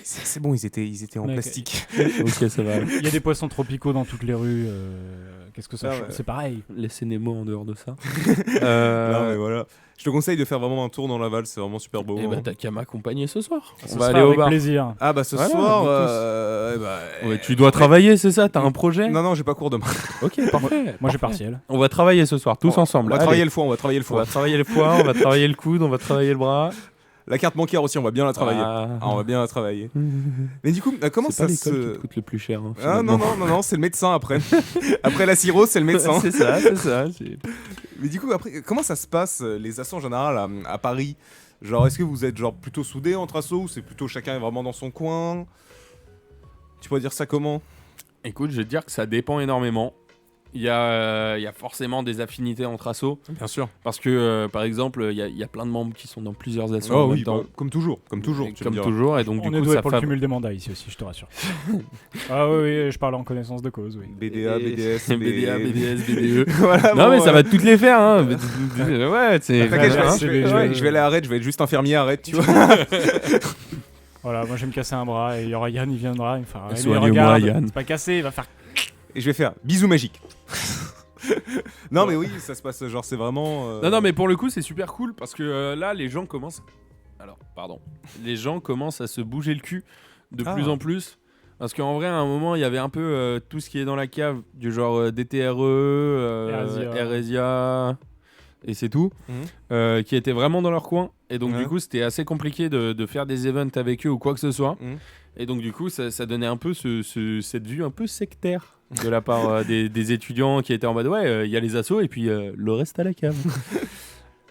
C'est bon, ils étaient en Mec, plastique. Ok, ça va. Il y a des poissons tropicaux dans toutes les rues. Qu'est-ce que ça Ah change ouais. C'est pareil. Laissez Nemo en dehors de ça. Non, mais voilà. Je te conseille de faire vraiment un tour dans Laval. C'est vraiment super beau. Et bah, hein. t'as qu'à m'accompagner ce soir. Ce On va sera aller au avec bar. plaisir. Ah bah ce Voilà, soir. nous Ouais, tu dois travailler, c'est ça? T'as un projet? Non, j'ai pas cours demain. Ok, parfait. Moi j'ai partiel. On va travailler ce soir, tous ensemble. On va Allez. travailler le foie. On va travailler le On va foie. travailler le foie, on va travailler le coude, on va travailler le bras. La carte bancaire aussi, on va bien la travailler. Ah. Ah, on va bien la travailler. Mais du coup, comment C'est pas ça l'école qui se. te coûte le plus cher. hein, Ah finalement. non, c'est le médecin après. Après la cirrhose, c'est le médecin. c'est ça. Mais du coup, après, comment ça se passe, les assos en général à Paris? Genre, est-ce que vous êtes genre plutôt soudés entre assos ou c'est plutôt chacun est vraiment dans son coin? Tu pourrais dire ça comment? Écoute, je vais te dire que ça dépend énormément. Il y a forcément des affinités entre assos. Bien sûr. Parce que, par exemple, il y a plein de membres qui sont dans plusieurs assos Oh en oui, même temps. bah, comme toujours. Et tu me comme diras. toujours. Et donc, On du est coup, doué ça pour le cumul des mandats ici aussi, je te rassure. Ah oui, je parle en connaissance de cause, oui. BDA, BDS, BDA, BDS, BDE. Voilà, Non, bon, mais ça va toutes les faire. Hein. Ouais, c'est. T'inquiète, Hein. je vais aller à Arrête, je vais être juste infirmier à Arrête, tu vois. Voilà, moi je vais me casser un bras et il y aura Yann, il viendra, il me fera. Soigne-moi, Regarde, Yann. c'est pas cassé, il va faire. Et je vais faire bisous magiques. Non, mais oui, ça se passe, genre, c'est vraiment. Non, mais pour le coup, c'est super cool parce que là, les gens commencent. Alors, pardon. Les gens commencent à se bouger le cul de plus en plus. Parce qu'en vrai, à un moment, il y avait un peu tout ce qui est dans la cave, du genre DTRE, Eresia, et c'est tout, qui étaient vraiment dans leur coin. Et donc, du coup, c'était assez compliqué de faire des events avec eux ou quoi que ce soit. Et donc, du coup, ça donnait un peu cette vue un peu sectaire de la part des étudiants qui étaient en mode ouais, il y a les assos et puis le reste à la cave.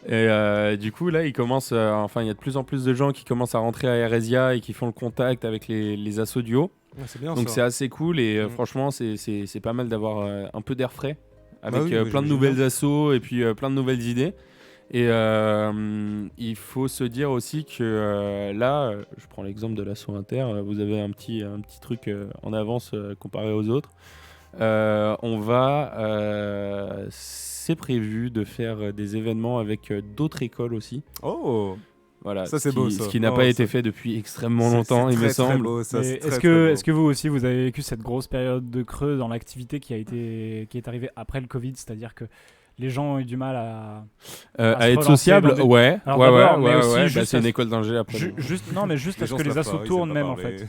Et du coup, là, il y a de plus en plus de gens qui commencent à rentrer à Eresia et qui font le contact avec les assos du haut. Ouais, c'est bien, Donc ça. c'est assez cool et franchement, c'est pas mal d'avoir un peu d'air frais avec oui, plein de j'imagine nouvelles bien. assos et puis plein de nouvelles idées. Et il faut se dire aussi que là, je prends l'exemple de l'asso Inter, vous avez un petit truc en avance comparé aux autres. C'est prévu de faire des événements avec d'autres écoles aussi. Oh, Voilà, ça c'est beau, ça. Ce qui n'a Oh, pas ça- été fait depuis extrêmement c'est longtemps, il me très, très semble. beau, ça, Mais c'est très, est-ce très beau. que vous aussi vous avez vécu cette grosse période de creux dans l'activité qui est arrivée après le Covid, c'est-à-dire que les gens ont eu du mal à À se être relancer sociable, dans des- ouais. Alors Ouais, d'abord, ouais, mais ouais, aussi ouais. juste C'est à- une école d'ingé après. juste non mais juste Les à ce gens que se les lavent assos pas, ils tournent savent pas même en parler. fait.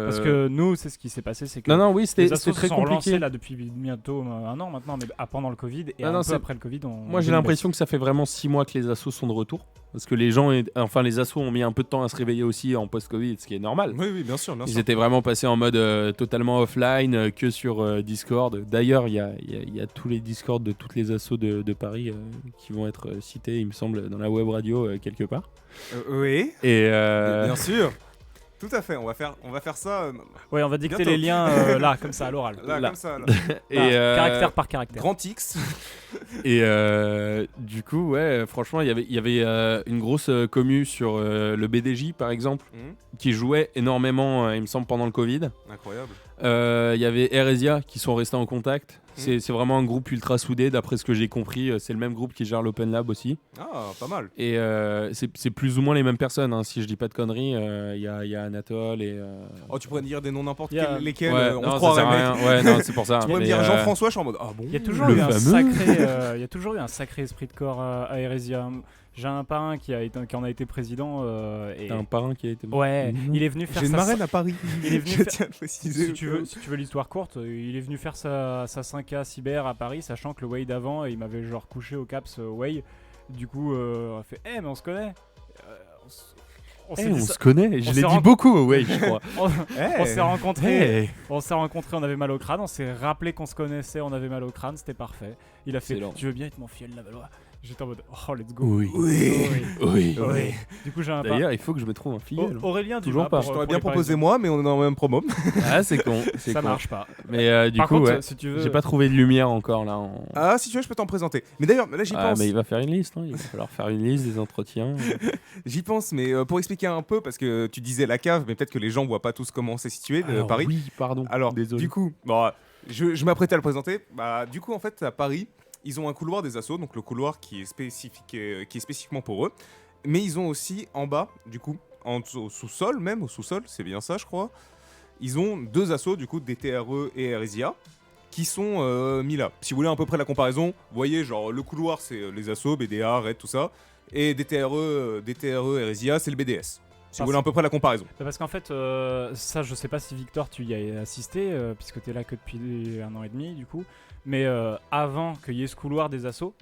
Parce que nous, c'est ce qui s'est passé, c'est que Non, oui, les c'était assos très sont compliqué. relancés là depuis bientôt 1 an maintenant, mais pendant le Covid et Non, un c'est- peu après le Covid. Moi, j'ai l'impression que ça fait vraiment 6 mois que les assos sont de retour. Parce que les gens, les assos ont mis un peu de temps à se réveiller aussi en post-Covid, ce qui est normal. Oui, bien sûr. Ils étaient vraiment passés en mode totalement offline, que sur Discord. D'ailleurs, il y a tous les Discord de toutes les assos de Paris qui vont être cités, il me semble, dans la web radio quelque part. Oui, Et bien sûr. Tout à fait, on va faire ça Ouais, on va dicter bientôt. les liens là, comme ça, à l'oral. là, Là. comme ça. Là. et, Là, caractère par caractère. Grand X. Et du coup, ouais, franchement, il y avait une grosse commu sur le BDJ, par exemple, qui jouait énormément, il me semble, pendant le Covid. Incroyable. Il y avait Heresia qui sont restés en contact. C'est vraiment un groupe ultra soudé, d'après ce que j'ai compris. C'est le même groupe qui gère l'Open Lab aussi. Ah, pas mal. Et c'est plus ou moins les mêmes personnes, hein, si je dis pas de conneries. Il y a Anatole et. Oh, tu pourrais dire des noms n'importe Il y a- lesquels, Ouais, on non, ça croirait, sert à mec. rien. Ouais, non, c'est pour ça. Tu pourrais me Mais, dire Jean-François, je suis en mode ah bon. Il y a toujours Le eu un fameux. sacré, il y a toujours eu un sacré esprit de corps à Heresia. J'ai un parrain qui en a été président. Et... T'as un parrain qui a été. Ouais, Mhm. il est venu faire J'ai une sa marraine à Paris. Il est venu Je faire- tiens à le préciser. Si tu veux l'histoire courte, il est venu faire sa 5K cyber à Paris, sachant que le Way d'avant, il m'avait genre couché au Caps Way. Du coup, on a fait mais on se connaît. On s'est On dit se ça- connaît. Je on l'ai s'est dit beaucoup, ouais, je crois. on s'est rencontrés. Hey. On s'est rencontrés, on avait mal au crâne, on s'est rappelé qu'on se connaissait, on avait mal au crâne, c'était parfait. Il a fait Excellent. tu veux bien être mon fiel la Valois. J'étais en mode oh let's go. Oui. Oui. Oui. Du coup j'ai un D'ailleurs, il faut que je me trouve un filleul. Aurélien Toujours Dumas pas. pour, Je pour t'aurais les bien proposé Parisiens. moi, mais on est dans le même promo. Ah, c'est con. C'est Ça con. marche pas. Mais du Par coup, contre, ouais. si tu veux J'ai pas trouvé de lumière encore là. En... Ah, si tu veux, je peux t'en présenter. Mais d'ailleurs, là, j'y pense. Mais il va faire une liste. Hein. Il va falloir faire une liste des entretiens. J'y pense, mais pour expliquer un peu, parce que tu disais la cave, mais peut-être que les gens voient pas tous comment c'est situé, Alors, Paris. Oui, pardon. Alors, désolé. du coup, bon, je m'apprêtais à le présenter. Bah, du coup, en fait, à Paris, ils ont un couloir des assos, donc le couloir qui est spécifiquement pour eux. Mais ils ont aussi en bas, du coup, au sous-sol même, au sous-sol, c'est bien ça, je crois. Ils ont 2 assos, du coup, DTRE et Heresia, qui sont mis là. Si vous voulez à peu près la comparaison, vous voyez, genre, le couloir, c'est les assos, BDA, RED, tout ça. Et DTRE, Heresia, c'est le BDS. Si vous voulez à peu près la comparaison. Parce qu'en fait, ça, je sais pas si Victor, tu y as assisté, puisque tu es là que depuis 1 an et demi, du coup. Mais avant qu'il y ait ce couloir des assos,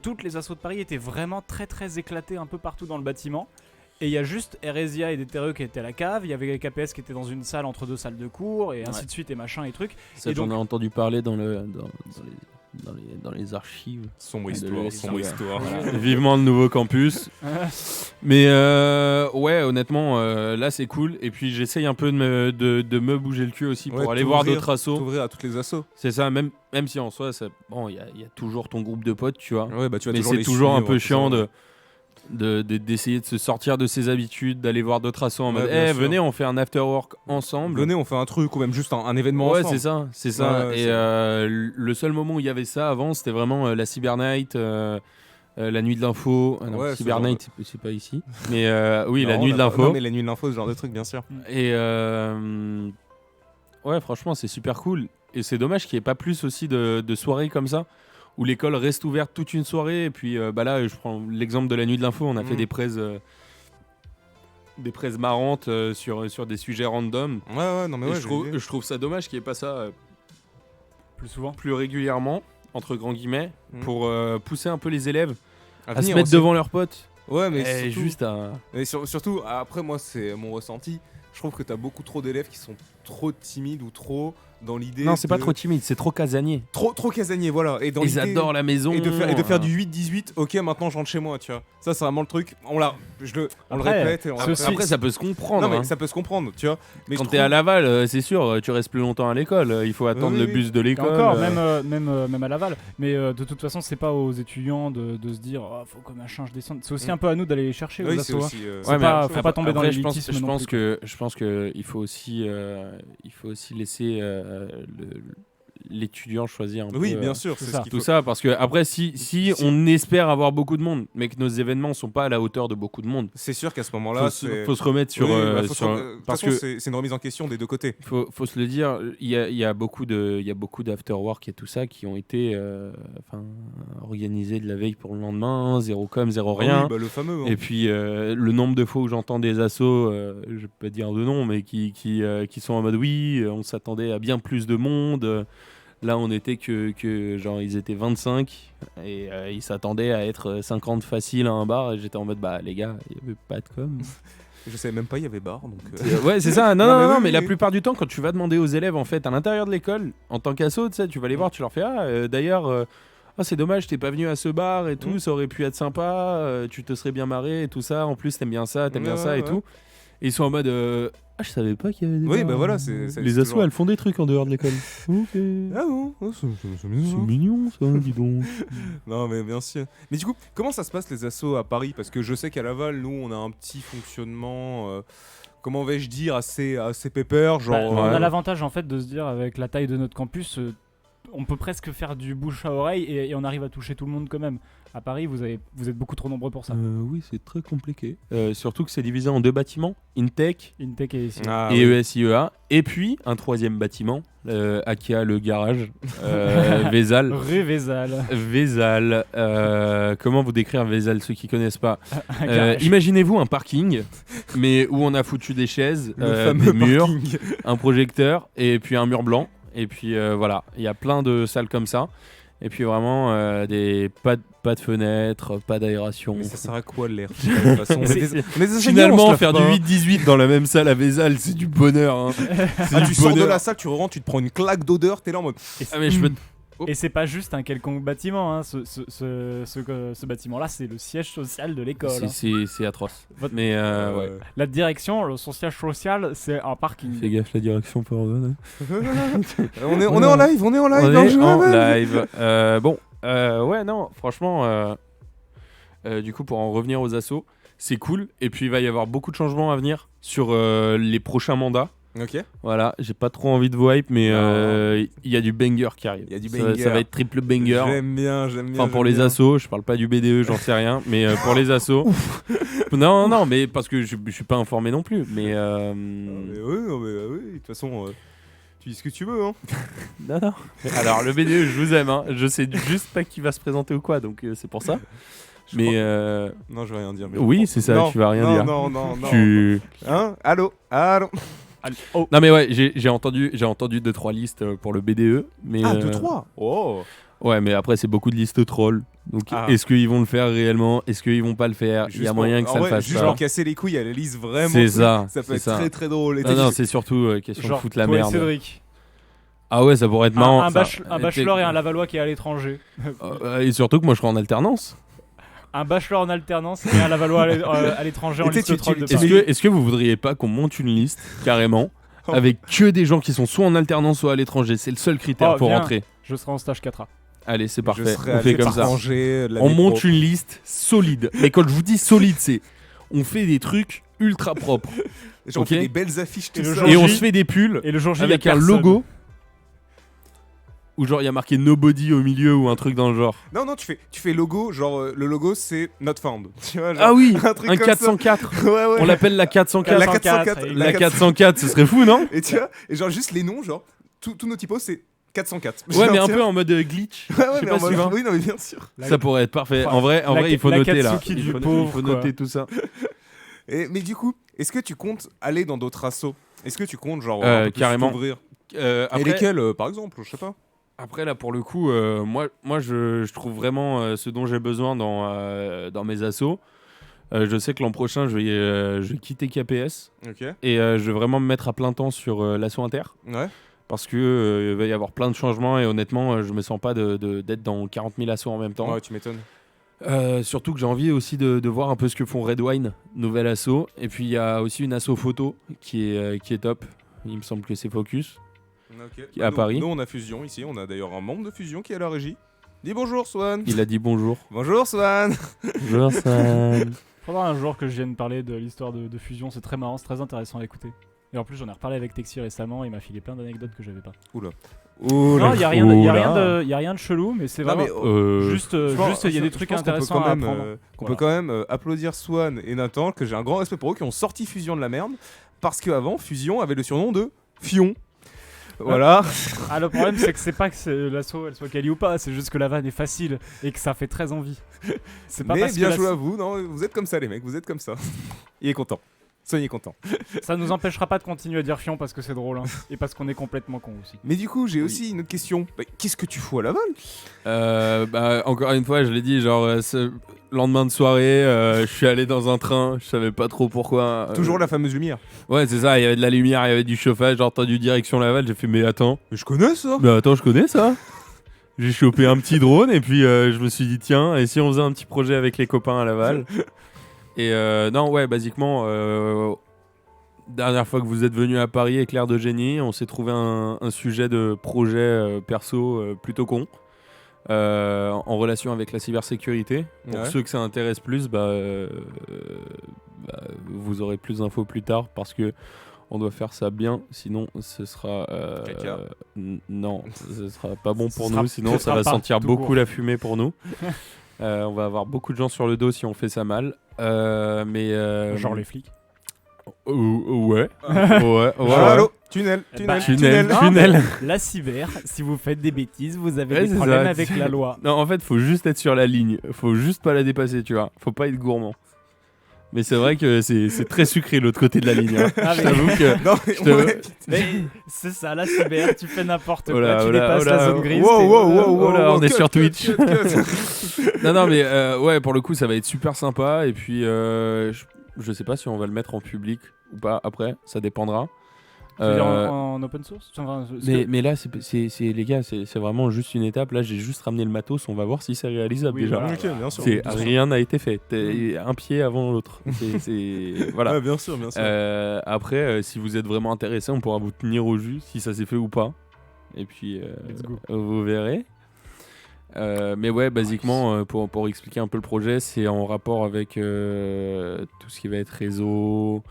toutes les assos de Paris étaient vraiment très très éclatées un peu partout dans le bâtiment. Et il y a juste Heresia et DTRE qui étaient à la cave, il y avait les KPS qui étaient dans une salle entre 2 salles de cours, et ainsi de suite, et machin, et trucs. Ça, Et j'en ai donc- entendu parler dans les archives. Sombre de histoire, l'ES, sombre ouais. histoire. Voilà. Vivement le nouveau campus. Mais ouais, honnêtement, là c'est cool. Et puis j'essaye un peu de me bouger le cul aussi pour Ouais, aller voir t'ouvrir- d'autres assos. T'ouvrir à toutes les assos. C'est ça, même si en soi, bon, il y a toujours ton groupe de potes, tu vois. Ouais, bah tu vas Mais toujours c'est les toujours un suivre, peu tout chiant ça. d'essayer de se sortir de ses habitudes, d'aller voir d'autres assos en Ouais, mode bien sûr. venez, on fait un after work ensemble. Venez, on fait un truc ou même juste un événement Ouais, ensemble. c'est ça. Ouais, Et c'est- le seul moment où il y avait ça avant, c'était vraiment la Cyber Night, la nuit de l'info. Ah non, Ouais, Cyber ce genre Night, c'est pas ici. Mais oui, la Non, nuit de non, l'info. mais la nuit de l'info, ce genre de truc, bien sûr. Et ouais, franchement, c'est super cool. Et c'est dommage qu'il n'y ait pas plus aussi de soirées comme ça, où l'école reste ouverte toute une soirée. Et puis bah là, je prends l'exemple de la nuit de l'info. On a fait des prises marrantes sur des sujets random. Ouais, non mais Et ouais, je trouve ça dommage qu'il n'y ait pas ça Plus souvent. plus régulièrement, entre grands guillemets, Mhm. pour pousser un peu les élèves à se venir mettre aussi. devant leurs potes. Ouais, mais Et surtout, juste à... surtout, après moi, c'est mon ressenti. Je trouve que t'as beaucoup trop d'élèves qui sont trop timides ou trop dans l'idée. Non, c'est pas de- trop timide, c'est trop casanier. Trop casanier, voilà. Et dans Ils l'idée- adorent la maison. Et de faire du 8-18, ok, maintenant je rentre chez moi, tu vois. Ça, c'est vraiment le truc. On le Après, répète et on ceci- Après, ça peut se comprendre. Non, mais hein. ça peut se comprendre, tu vois. Mais Quand je t'es trouve- à Laval, c'est sûr, tu restes plus longtemps à l'école. Il faut attendre Oui, le oui. bus de Et l'école. encore, même à Laval. Mais de toute façon, c'est pas aux étudiants de se dire oh, faut que machin je descende. C'est aussi un peu à nous d'aller les chercher aux Oui, c'est assos, hein. aussi. C'est pas- faut pas tomber dans après, l'élitisme je non pense plus, que il faut aussi laisser l'étudiant choisir un peu. Oui, bien sûr, c'est c'est ça. ce qu'il Tout faut. ça, parce que après, si on espère avoir beaucoup de monde, mais que nos événements sont pas à la hauteur de beaucoup de monde, C'est sûr qu'à ce moment-là, faut se remettre sur. Oui, bah, faut sur- de toute parce façon, que c'est une remise en question des deux côtés. faut se le dire, il y a beaucoup d'afterwork et tout ça qui ont été organisés de la veille pour le lendemain, zéro com, zéro rien. Oui, bah, le fameux. hein. Et puis le nombre de fois où j'entends des assos, je vais pas dire de nom, mais qui sont en mode oui, on s'attendait à bien plus de monde. Là, on était que genre ils étaient 25 et ils s'attendaient à être 50 facile à un bar. Et j'étais en mode bah les gars, il y avait pas de com. Je savais même pas, il y avait bar. Donc, Ouais, c'est ça. Non, Non, non, mais non, oui, mais la oui. plupart du temps, quand tu vas demander aux élèves en fait à l'intérieur de l'école, en tant qu'asso, tu sais, tu vas les voir, tu leur fais d'ailleurs. C'est dommage, t'es pas venu à ce bar et tout, Mm. ça aurait pu être sympa, tu te serais bien marré et tout ça. En plus, t'aimes bien ça, t'aimes bien Ouais, ça et ouais. tout. Et ils sont en mode je savais pas qu'il y avait des Oui, bars. bah voilà, c'est Les assos, toujours- elles font des trucs en dehors de l'école. Ok. Ah bon, c'est C'est mignon. mignon ça, dis donc. Non, mais bien sûr. Mais du coup, comment ça se passe les assos à Paris? Parce que je sais qu'à Laval, nous, on a un petit fonctionnement, comment vais-je dire, assez pépère. Genre, Bah, on ouais. a l'avantage en fait de se dire avec la taille de notre campus, on peut presque faire du bouche à oreille et on arrive à toucher tout le monde quand même. À Paris, vous êtes beaucoup trop nombreux pour ça. Oui, c'est très compliqué. Surtout que c'est divisé en deux bâtiments, Intech Intech et ici. Ah, et oui. ESIEA, et puis un troisième bâtiment, Akia le garage, Vézal. Rue Vézal. Vézal, comment vous décrire Vézal, ceux qui connaissent pas? Un garage. Imaginez-vous un parking, mais où on a foutu des chaises, Le des fameux murs, parking. un projecteur et puis un mur blanc. Et puis voilà, il y a plein de salles comme ça. Et puis vraiment, pas de fenêtres, pas d'aération. Mais ça sert à quoi l'air? De toute façon, on est des enseignants, on se Finalement, lave faire du pas. 8-18 dans la même salle à Vézal, c'est du bonheur. Hein. C'est Ah, du tu sors de bonheur. la salle, tu rentres, tu te prends une claque d'odeur, t'es là en mode. Ah, mais je peux... Et c'est pas juste un quelconque bâtiment, hein. Ce bâtiment-là, c'est le siège social de l'école. hein. C'est atroce. Mais ouais. La direction, son siège social, c'est un parking. Fais gaffe, la direction peut revenir. on est en live, on est en live. On non, est je en rappelle. live. Ouais, non, franchement, du coup, pour en revenir aux assos, c'est cool. Et puis, il va y avoir beaucoup de changements à venir sur les prochains mandats. Ok. Voilà, j'ai pas trop envie de vous hype, mais Non. il y a du banger qui arrive. Il y a du Ça- banger. Ça va être triple banger. J'aime bien. Enfin, pour j'aime les bien. assos, je parle pas du BDE, j'en sais rien, mais pour les assos. Non, mais parce que je suis pas informé non plus. Mais. Mais oui, non, mais oui, de toute façon, tu dis ce que tu veux. Hein. Non. Alors, le BDE, je vous aime, hein. Je sais juste pas qui va se présenter ou quoi, donc c'est pour ça. Je Mais. Non, je vais rien dire. mais Oui, c'est ça, non, tu vas rien non, dire. Non. Tu... Hein? Allô? Oh, Non mais ouais, j'ai entendu 2-3 listes pour le BDE, mais Ah, 2-3. Oh. ouais, mais après c'est beaucoup de listes trolls. Donc Ah. est-ce qu'ils vont le faire réellement? Est-ce qu'ils vont pas le faire? Il y a moyen que ça le fasse Juste pas. pour casser les couilles à la liste, vraiment. C'est ça, Ça peut c'est être ça. très très drôle. Et Non, c'est surtout question genre de foutre la toi et merde. Cédric. Ah ouais, ça pourrait être marrant. Un ça. bachelor et un Lavallois qui est à l'étranger. Et surtout que moi je serai en alternance. Un bachelor en alternance et un Lavallois à l'étranger en Et tu sais, liste troll de tu- Paris. Est-ce que vous voudriez pas qu'on monte une liste carrément avec que des gens qui sont soit en alternance soit à l'étranger? C'est le seul critère Oh, pour viens. rentrer. Je serai en stage 4A. Allez, c'est Je parfait. serai On à fait comme ça. l'étranger, On monte une liste solide. Mais quand je vous dis solide, c'est on fait des trucs ultra propres. Genre, on Ok. fait des belles affiches, tout Et le ça. jour Et on J, se fait des pulls Et le jour J, il y a avec un personne. logo où genre il y a marqué nobody au milieu ou un truc dans le genre. Non, tu fais logo, genre le logo c'est not found. Tu vois, genre, Ah oui, un truc un comme 404. ça. Ouais. On l'appelle la 404. La 404. La 404, ce serait fou, non? Et tu vois, et genre juste les noms, genre, tous nos typos c'est 404. Ouais, Genre, mais un tu peu vois. en mode glitch. Ouais, Je sais mais pas en si tu mode- vois. Oui, non, mais bien sûr. Ça pourrait être parfait. En vrai, La- il faut la noter là. Katsuki du Il pauvre, faut quoi. noter tout ça. Mais du coup, est-ce que tu comptes aller dans d'autres assos? Est-ce que tu comptes, genre, un peu plus carrément. t'ouvrir? Après, Et lesquels, par exemple? Je sais pas. Après, là, pour le coup, moi je trouve vraiment ce dont j'ai besoin dans mes assos. Je sais que l'an prochain, je vais quitter KPS Ok. et je vais vraiment me mettre à plein temps sur l'asso inter. Ouais. Parce que il va y avoir plein de changements et honnêtement, je me sens pas d'être dans 40 000 assos en même temps. Ouais, tu m'étonnes. Surtout que j'ai envie aussi de voir un peu ce que font Redwine, nouvelle asso. Et puis il y a aussi une asso photo qui est top. Il me semble que c'est Focus. Ok. Qui est à Nous- Paris. Nous, on a Fusion ici. On a d'ailleurs un membre de Fusion qui est à la régie. Dis bonjour, Swan. Il a dit bonjour. Bonjour, Swan. Bonjour Sam. Faudra un jour que je vienne parler de l'histoire de Fusion, c'est très marrant, c'est très intéressant à écouter. Et en plus, j'en ai reparlé avec Texi récemment, il m'a filé plein d'anecdotes que j'avais pas. Oh Non, là il y a là. rien, de- y a Oh rien là. de, y a rien de chelou, mais c'est Non, vraiment mais, juste, je pense- il y a des je trucs pense qu'on peut intéressants quand à même, apprendre. qu'on Voilà. peut quand même applaudir Swan et Nathan, que j'ai un grand respect pour eux, qui ont sorti Fusion de la merde, parce qu'avant, Fusion avait le surnom de Fion. Voilà. Ah, le problème, c'est que c'est pas que l'assaut elle soit quali ou pas, c'est juste que la vanne est facile et que ça fait très envie. C'est pas Mais parce bien que joué à vous, non, vous êtes comme ça les mecs, vous êtes comme ça. Il est content. Soyez content. ça nous empêchera pas de continuer à dire fion parce que c'est drôle hein, et parce qu'on est complètement con aussi. Mais du coup, j'ai aussi une autre question. Bah, qu'est-ce que tu fous à Laval? Encore une fois, je l'ai dit, genre, ce lendemain de soirée, je suis allé dans un train, je savais pas trop pourquoi. Toujours la fameuse lumière. Ouais, c'est ça, il y avait de la lumière, il y avait du chauffage, j'ai entendu direction Laval, j'ai fait, mais attends, Mais je connais ça. je connais ça. J'ai chopé un petit drone et puis je me suis dit, tiens, et si on faisait un petit projet avec les copains à Laval? Et non, ouais, basiquement, dernière fois que vous êtes venu à Paris, Éclair de Génie, on s'est trouvé un sujet de projet perso plutôt con. En relation avec la cybersécurité. Pour Ouais. ceux que ça intéresse plus, vous aurez plus d'infos plus tard parce que on doit faire ça bien, sinon ce sera Caca. non, ce sera pas bon Ce pour sera- nous, sinon ce ça sera va pas sentir tout beaucoup court. la fumée pour nous. On va avoir beaucoup de gens sur le dos si on fait ça mal. Genre les flics. Ouais. Ouais. Allô, tunnel, Bah, tunnel, Non, tunnel. mais la cyber, si vous faites des bêtises, vous avez Ouais, des c'est problèmes ça. avec la loi. Non, en fait, faut juste être sur la ligne. Faut juste pas la dépasser, tu vois. Faut pas être gourmand. Mais c'est vrai que c'est très sucré l'autre côté de la ligne. Hein. Ah, Je mais- t'avoue que. Non, mais Je te- ouais. Mais c'est ça, la cyber, tu fais n'importe quoi, Oh là, tu oh là, dépasses oh la là, zone grise. Wow, t'es- wow, wow, Oh là, wow, on est cut, sur cut, Twitch. cut, cut. Non, mais ouais, pour le coup, ça va être super sympa. Et puis, je sais pas si on va le mettre en public ou pas après, ça dépendra. Tu veux dire en open source Enfin, parce que- Mais là, les gars, c'est vraiment juste une étape. Là, j'ai juste ramené le matos. On va voir si c'est réalisable Oui, déjà. voilà. Ok, bien sûr. C'est bien sûr. rien n'a été fait. T'es un pied avant l'autre. Voilà. Ouais, bien sûr, bien sûr. Après, si vous êtes vraiment intéressé, on pourra vous tenir au jus si ça s'est fait ou pas. Et puis, Let's go. vous verrez. Mais ouais, basiquement, pour expliquer un peu le projet, c'est en rapport avec tout ce qui va être réseau,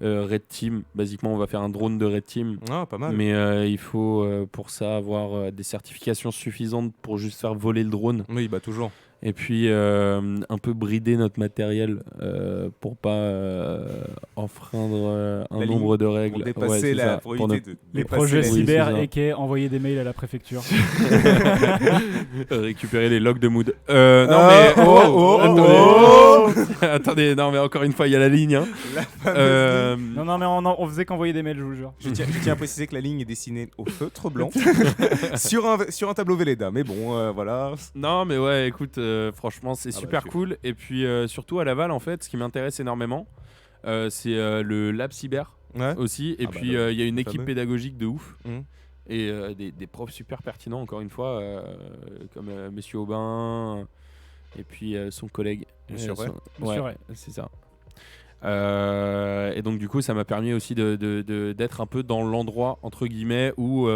Red Team. Basiquement, on va faire un drone de Red Team. Ah, pas mal. Mais il faut pour ça avoir des certifications suffisantes pour juste faire voler le drone. Oui, bah toujours. Et puis un peu brider notre matériel pour pas enfreindre un La nombre de Pour règles. dépasser Ouais, c'est la. ça, Pour pour éviter de Les dépasser projets la- Oui, cyber c'est ça. et envoyer des mails à la préfecture. récupérer les logs de mood. Non Ah, mais oh, attendez. Attendez, non mais encore une fois il y a la ligne. Hein. Non, mais on faisait qu'envoyer des mails, je vous jure. Je tiens à préciser que la ligne est dessinée au feutre blanc sur un tableau Velleda. Mais bon, voilà. Non mais ouais, écoute, franchement c'est bah, super tu- cool. Et puis surtout à Laval en fait, ce qui m'intéresse énormément, c'est le lab cyber Ouais. aussi. Et Ah bah, puis le- il y a une le équipe fameux. pédagogique de ouf. Mhm. Et des profs super pertinents encore une fois, comme Monsieur Aubin et puis son collègue. Monsieur Ray. Monsieur Ouais, Ray. c'est ça. Et donc du coup ça m'a permis aussi d'être un peu dans l'endroit entre guillemets où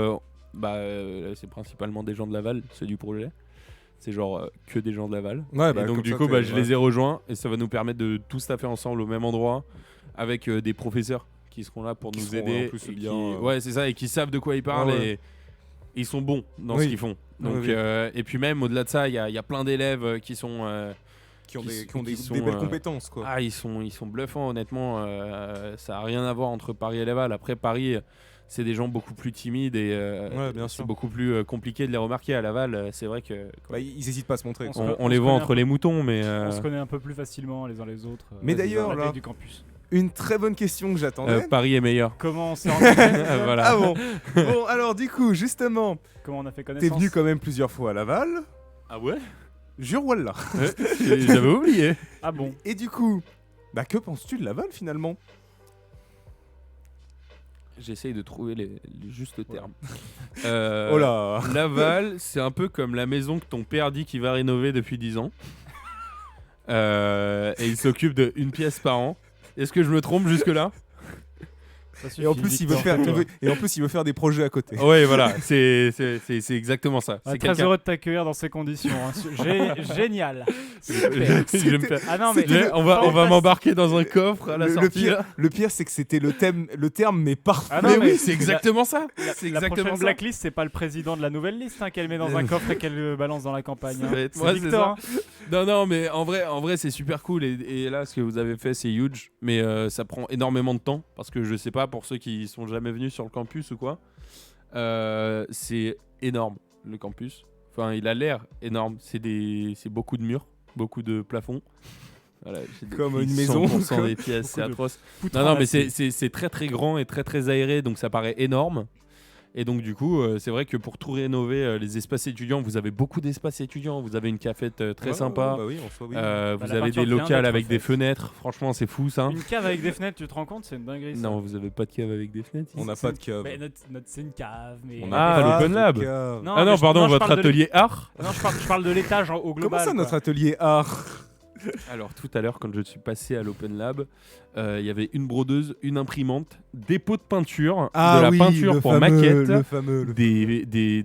c'est principalement des gens de Laval, ceux du projet. C'est genre que des gens de Laval. Ouais, Et bah, donc comme du ça, coup t'es- je les ai rejoints et ça va nous permettre de tous taffer ensemble au même endroit avec des professeurs qui seront là pour Qui nous seront, aider. en plus, et bien, qui- Ouais c'est ça, et qui savent de quoi ils parlent Ah ouais. et ils sont bons dans Oui. ce qu'ils font. Donc, Oui, oui. et puis même au-delà de ça, il y a plein d'élèves qui sont... qui ont qui des, s- qui ont qui des, sont, des belles compétences, quoi. Ah, ils sont bluffants, honnêtement. Ça n'a rien à voir entre Paris et Laval. Après, Paris, c'est des gens beaucoup plus timides et Ouais, bien c'est sûr. beaucoup plus compliqué de les remarquer. À Laval, c'est vrai que Bah, ils hésitent pas à se montrer. On quoi. se- on les se voit connaît entre un les moutons, mais On se connaît un peu plus facilement les uns les autres. Mais dans d'ailleurs, la là- tête du campus. Une très bonne question que j'attendais. Paris est meilleur. Comment on s'est rencontrés déjà Voilà. Ah bon. Bon, alors du coup, justement, Comment on a fait t'es connaissance venu quand même plusieurs fois à Laval. Ah ouais Jure Wallah. J'avais oublié. Ah bon Et du coup, bah que penses-tu de Laval finalement? J'essaye de trouver les justes termes. Oh là. Laval, c'est un peu comme la maison que ton père dit qu'il va rénover depuis 10 ans. Et il s'occupe d'une pièce par an. Est-ce que je me trompe jusque-là? Et en plus, il veut faire des projets à côté. Ouais, voilà, c'est exactement ça. Ah, C'est très quelqu'un- heureux de t'accueillir dans ces conditions. Hein. Génial. Je vais me faire- Ah non, mais On va m'embarquer dans un coffre à la Le sortie. pire, là. le pire, c'est que c'était le terme, mais parfait. Ah non, Mais mais oui, c'est exactement ça. C'est la exactement prochaine ça. blacklist, c'est pas le président de la nouvelle liste qu'elle met dans un coffre et qu'elle balance dans la campagne. Ça hein. va être C'est moi, c'est Victor. ça. Non, mais en vrai, c'est super cool. Et là, ce que vous avez fait, c'est huge. Mais ça prend énormément de temps. Parce que je sais pas, pour ceux qui sont jamais venus sur le campus ou quoi, c'est énorme, le campus. Enfin, il a l'air énorme. C'est beaucoup de murs, beaucoup de plafonds. Voilà, j'ai des Comme prix une maison, 100% quoi. des pièces, c'est Beaucoup de atroce. Poutre Non, mais ramassée. c'est très très grand et très très aéré, donc ça paraît énorme. Et donc du coup, c'est vrai que pour tout rénover, les espaces étudiants, vous avez beaucoup d'espaces étudiants. Vous avez une cafette très sympa. Bah oui, en soi, oui. Vous la avez peinture des vient locales d'être avec des faite. fenêtres. Franchement, c'est fou ça. Une cave avec des fenêtres, tu te rends compte, c'est une dinguerie. ça. Non, vous avez pas de cave avec des fenêtres. On n'a ici. pas de cave. Mais c'est une cave. Mais On Ah, a pas l'Open de Lab. cave. Non, Ah mais non, je- pardon, je votre parle de atelier art. Non, je parle de l'étage au global. Comment ça, notre quoi. atelier art? Alors tout à l'heure, quand je suis passé à l'Open Lab, il y avait une brodeuse, une imprimante, des pots de peinture, de la peinture pour maquettes, le fameux. des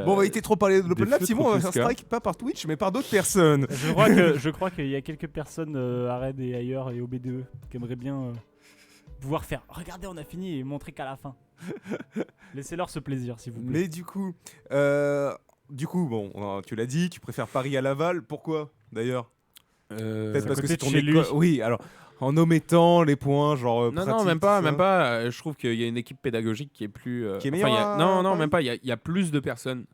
Bon, on va éviter de trop parler de l'Open des Lab, feutres Simon, on va faire Fusca. strike pas par Twitch, mais par d'autres personnes. Je crois qu'il y a quelques personnes à Red et ailleurs et au BDE qui aimeraient bien pouvoir faire. Regardez, on a fini et montrer qu'à la fin. Laissez-leur ce plaisir, s'il vous plaît. Mais du coup, bon, tu l'as dit, tu préfères Paris à Laval. Pourquoi, d'ailleurs? Peut-être à parce que côté c'est de ton chez lui. école. Oui, alors, en omettant les points, genre. Non, pratique, même pas, tout ça. même pas. Je trouve qu'il y a une équipe pédagogique qui est plus. Qui est enfin, meilleure à non, Paris même pas. Il y a plus de personnes.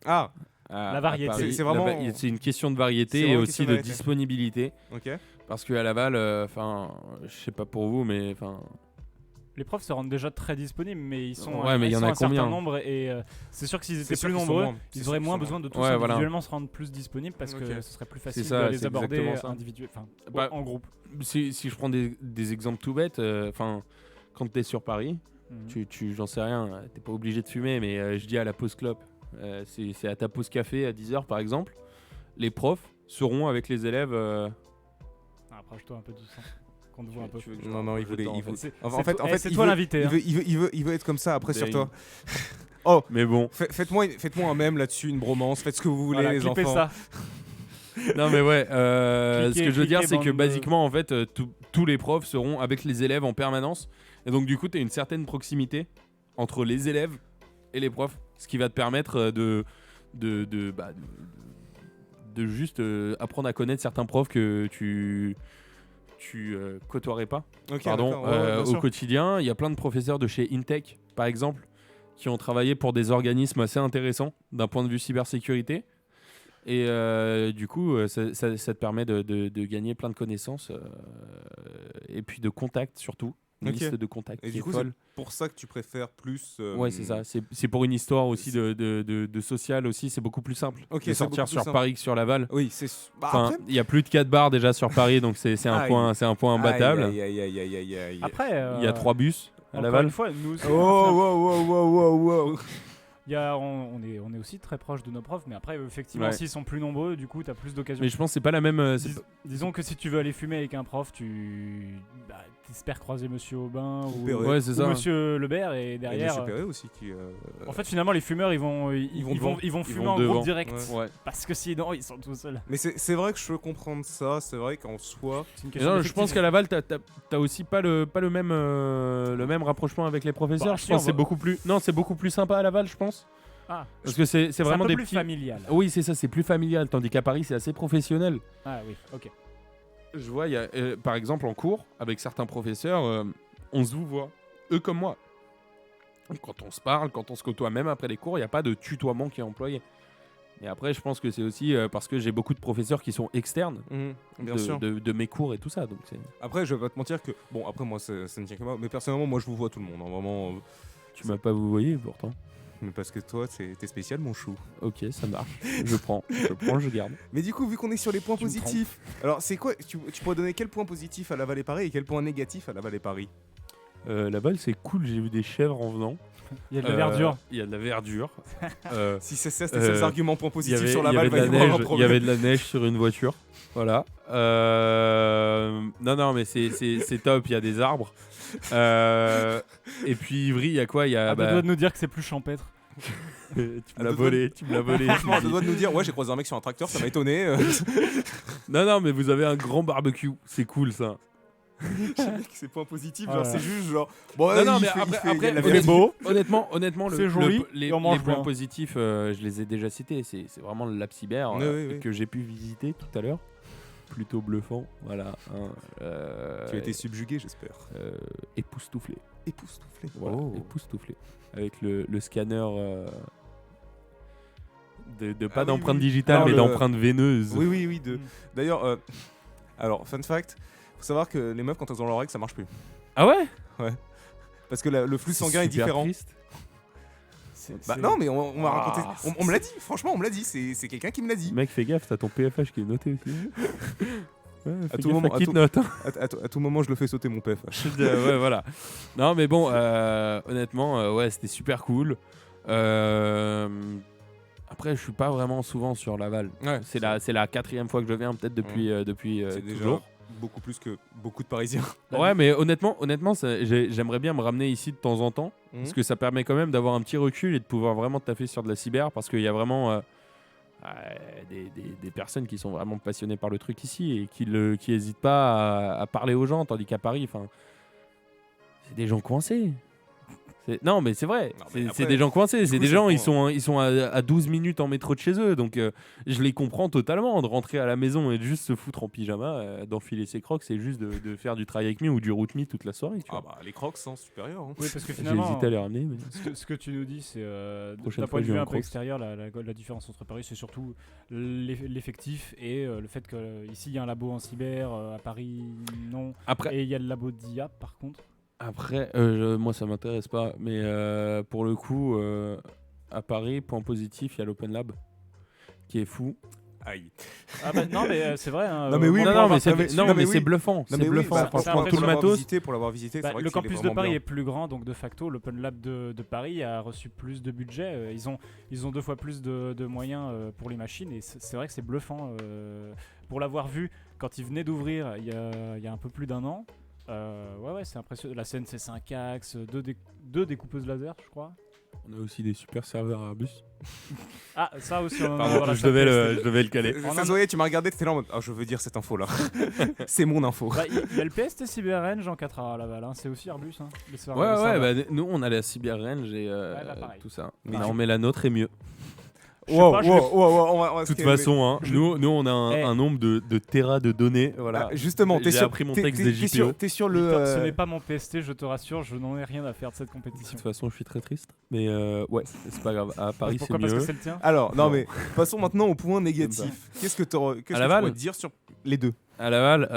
Ah, La variété. à Paris. C'est vraiment- C'est une question de variété C'est et vraiment une aussi question de de variété. disponibilité. ok. Parce qu'à Laval, enfin, je sais pas pour vous, mais enfin. Les profs se rendent déjà très disponibles, mais ils sont, Ouais, mais il y en a un certain combien nombre et c'est sûr que s'ils étaient sûr plus qu'ils sont nombreux, moins. C'est ils sûr auraient qu'ils moins sont besoin de tous Ouais, voilà. individuellement se rendre plus disponibles parce Ok. que ce serait plus facile ça, de les c'est aborder exactement ça. individuellement, enfin Bah, en groupe. Si je prends des exemples tout bêtes, enfin, quand t'es sur Paris, Mhm. j'en sais rien, t'es pas obligé de fumer, mais je dis à la pause clope, c'est à ta pause café à 10h par exemple, les profs seront avec les élèves. Approche-toi un peu du sang, qu'on te voit un peu. tu veux que je Non, me non, il rapproche veut. de toi, en fait. C'est- En c'est fait, toi- en fait, c'est il toi veut- l'invité. hein. Il veut être comme ça après sur Daring. toi. Mais bon, Faites-moi un mème là-dessus, une bromance. Faites ce que vous voulez, Voilà, les clippez enfants. ça. non mais ouais, ce Cliquez- que je veux dire cliquez c'est que bande de- basiquement en fait tous les profs seront avec les élèves en permanence et donc du coup tu as une certaine proximité entre les élèves et les profs, ce qui va te permettre de juste apprendre à connaître certains profs que tu côtoierais pas Ok, pardon, d'accord, ouais, bien au sûr. quotidien. Il y a plein de professeurs de chez Intech, par exemple, qui ont travaillé pour des organismes assez intéressants d'un point de vue cybersécurité. Et du coup, ça te permet de gagner plein de connaissances et puis de contacts surtout. Une Ok. liste de contacts Et qui du est coup, folle. c'est pour ça que tu préfères plus. Ouais, c'est ça. C'est pour une histoire aussi de social aussi. C'est beaucoup plus simple Ok, de c'est sortir beaucoup plus sur simple. Paris que sur Laval. Oui, c'est. Bah, Enfin, après. il y a plus de 4 bars déjà sur Paris, donc c'est un Aïe. point imbattable. Aïe, aïe, aïe, aïe, aïe, aïe. Après, Il y a 3 bus à encore Laval. une fois, nous aussi, Oh, wow, wow, wow, wow, wow. on est aussi très proche de nos profs, mais après, effectivement, Ouais. s'ils sont plus nombreux, du coup, t'as plus d'occasions. Mais je pense que c'est pas la même. Disons que si tu veux aller fumer avec un prof, t'espères croiser Monsieur Aubin ou, Perret. Ouais, c'est ou ça. Monsieur Lebert et Il y a derrière. Monsieur Perret aussi qui. En fait, finalement, les fumeurs, ils vont fumer vont en devant. groupe direct. Ouais. Ouais. Parce que sinon, ils sont tout seuls. Mais c'est vrai que je peux comprendre ça. C'est vrai qu'en soi. C'est une Et question non, je d'effectif. pense qu'à Laval, t'as aussi pas le même rapprochement avec les professeurs. Bah, je si, pense on que c'est va- beaucoup plus. Non, c'est beaucoup plus sympa à Laval, je pense. Ah, Parce que c'est vraiment un peu des plus petits. familial. Oui, c'est ça, c'est plus familial. Tandis qu'à Paris, c'est assez professionnel. Ah oui, ok. Je vois, il y a, par exemple, en cours, avec certains professeurs, on se vous voit, eux comme moi. Quand on se parle, quand on se côtoie, même après les cours, il n'y a pas de tutoiement qui est employé. Et après, je pense que c'est aussi parce que j'ai beaucoup de professeurs qui sont externes Bien sûr. de mes cours et tout ça. Donc c'est- Après, je vais pas te mentir que. Bon, après, moi, ça ne tient que moi. Mais personnellement, moi, je vous vois tout le monde. Hein, vraiment. tu m'as pas vous voyez pourtant. Mais parce que toi, t'es spécial, mon chou. Ok, ça marche. je prends, je garde. Mais du coup, vu qu'on est sur les points Tu me positifs, alors c'est quoi tu pourrais donner quel point positif à Laval et Paris et quel point négatif à Laval et Paris? Laval, c'est cool. J'ai vu des chèvres en venant. Il y a de la verdure. Il y a de la verdure. Si c'est ça, c'était les arguments points Il y positifs avait, sur il y Laval, avait de va y la avoir un neige. Il y problème. avait de la neige sur une voiture. Voilà. Non, mais c'est top. Il y a des arbres. Et puis Ivry, il y a quoi? Il y a. Tu dois nous dire que c'est plus champêtre. Tu me l'as volé. Tu me l'as volé. Franchement, on doit nous dire, ouais, j'ai croisé un mec sur un tracteur, ça m'a étonné. Non, mais vous avez un grand barbecue. C'est cool ça. C'est point positif, Ah genre là. c'est juste genre. Bon, Non, il mais fait- il après, fait- il y a de la honnêtement, vérité. beau. honnêtement, C'est joli, les et on mange points bien. positifs, je les ai déjà cités. C'est vraiment le Lab Cyber Oui. que j'ai pu visiter tout à l'heure. Plutôt bluffant, voilà. Tu as été subjugué, j'espère. Époustouflé. Époustouflé. Voilà, Oh. époustouflé. Avec le scanner de pas Ah oui, d'empreinte oui. digitale, Alors, mais le- d'empreinte veineuse. Oui. Mm. D'ailleurs, alors, fun fact, faut savoir que les meufs, quand elles ont leur règle, ça marche plus. Ah ouais? Parce que le flux sanguin est super différent. C'est- Bah c'est- non, mais on m'a raconté. Ah, On me l'a dit, franchement, on me l'a dit. C'est quelqu'un qui me l'a dit. Mec, fais gaffe, t'as ton PFH qui est noté aussi. Ouais, fais tout gaffe moment- à qui te note, hein. À tout moment, je le fais sauter mon PFH. Ouais, voilà. Non, mais bon, honnêtement, ouais, c'était super cool. Après, je suis pas vraiment souvent sur Laval. Ouais, C'est la 4e fois que je viens, peut-être depuis C'est déjà toujours. beaucoup plus que beaucoup de Parisiens. Ouais, mais honnêtement, j'aimerais bien me ramener ici de temps en temps, parce que ça permet quand même d'avoir un petit recul et de pouvoir vraiment taffer sur de la cyber, parce qu'il y a vraiment des personnes qui sont vraiment passionnées par le truc ici et qui hésitent pas à parler aux gens, tandis qu'à Paris, enfin, c'est des gens coincés. Non, mais c'est vrai, Non, mais c'est après, des gens coincés, c'est coup, des je gens, comprends. ils sont à 12 minutes en métro de chez eux, donc je les comprends totalement, de rentrer à la maison et de juste se foutre en pyjama, d'enfiler ses crocs, c'est juste de faire du Try Avec Me ou du Root Me toute la soirée, tu Ah vois. bah les crocs sont supérieurs. Hein. Oui, parce que J'ai finalement, hésité à les ramener, mais... ce que tu nous dis, c'est Prochaine d'un fois, point de je vue vais en un peu Crocs. extérieur, la différence entre Paris, c'est surtout l'effectif et le fait qu'ici il y a un labo en cyber, à Paris non, Après, et il y a le labo d'IA par contre. moi ça m'intéresse pas, mais pour le coup, à Paris, point positif, il y a l'Open Lab qui est fou. Aïe. Ah bah non mais c'est vrai. Hein, Non, mais oui, moi, Non, pour mais avoir- c'est bluffant. Non, C'est mais oui, bluffant, bah, franchement, c'est tout le matos. Pour l'avoir visité, Bah, c'est vrai le qu'il est campus de vraiment Paris bien. est plus grand, donc de facto, l'Open Lab de Paris a reçu plus de budget. Ils ont 2 fois plus de moyens pour les machines, et c'est vrai que c'est bluffant. Pour l'avoir vu quand ils venaient d'ouvrir il y a un peu plus d'un an, ouais, c'est impressionnant. La CNC 5 axes, 2 découpeuses laser, je crois. On a aussi des super serveurs Airbus. Ah, ça aussi, on en a Pardon, dans la je salle devais test. le caler. Ça se voyait, tu m'as regardé, t'étais là en mode ah, je veux dire cette info là. C'est mon info. Bah, il y a le PST CyberRange en 4A à Laval, hein. C'est aussi Airbus. Hein, les serveurs- Ouais, les serveurs. bah, nous on a la Cyber Range et bah, pareil. tout ça. Pareil. Non, mais la nôtre est mieux. Je sais pas, je l'ai- on va De se toute calmer. façon, hein, nous on a un nombre de terras de données. Voilà. Ah, justement, t'es J'ai sur, appris mon t'es- texte t'es- des t'es sur- JPO. T'es sur le. Victor, ce n'est pas mon PST, je te rassure, je n'en ai rien à faire de cette De compétition. toute façon, je suis très triste. Mais ouais, c'est pas grave. À Paris, c'est Pourquoi? Parce mieux. que c'est le tien. Alors, non Non. mais passons maintenant au point négatif. Qu'est-ce que tu Laval pourrais dire sur les deux? À Laval,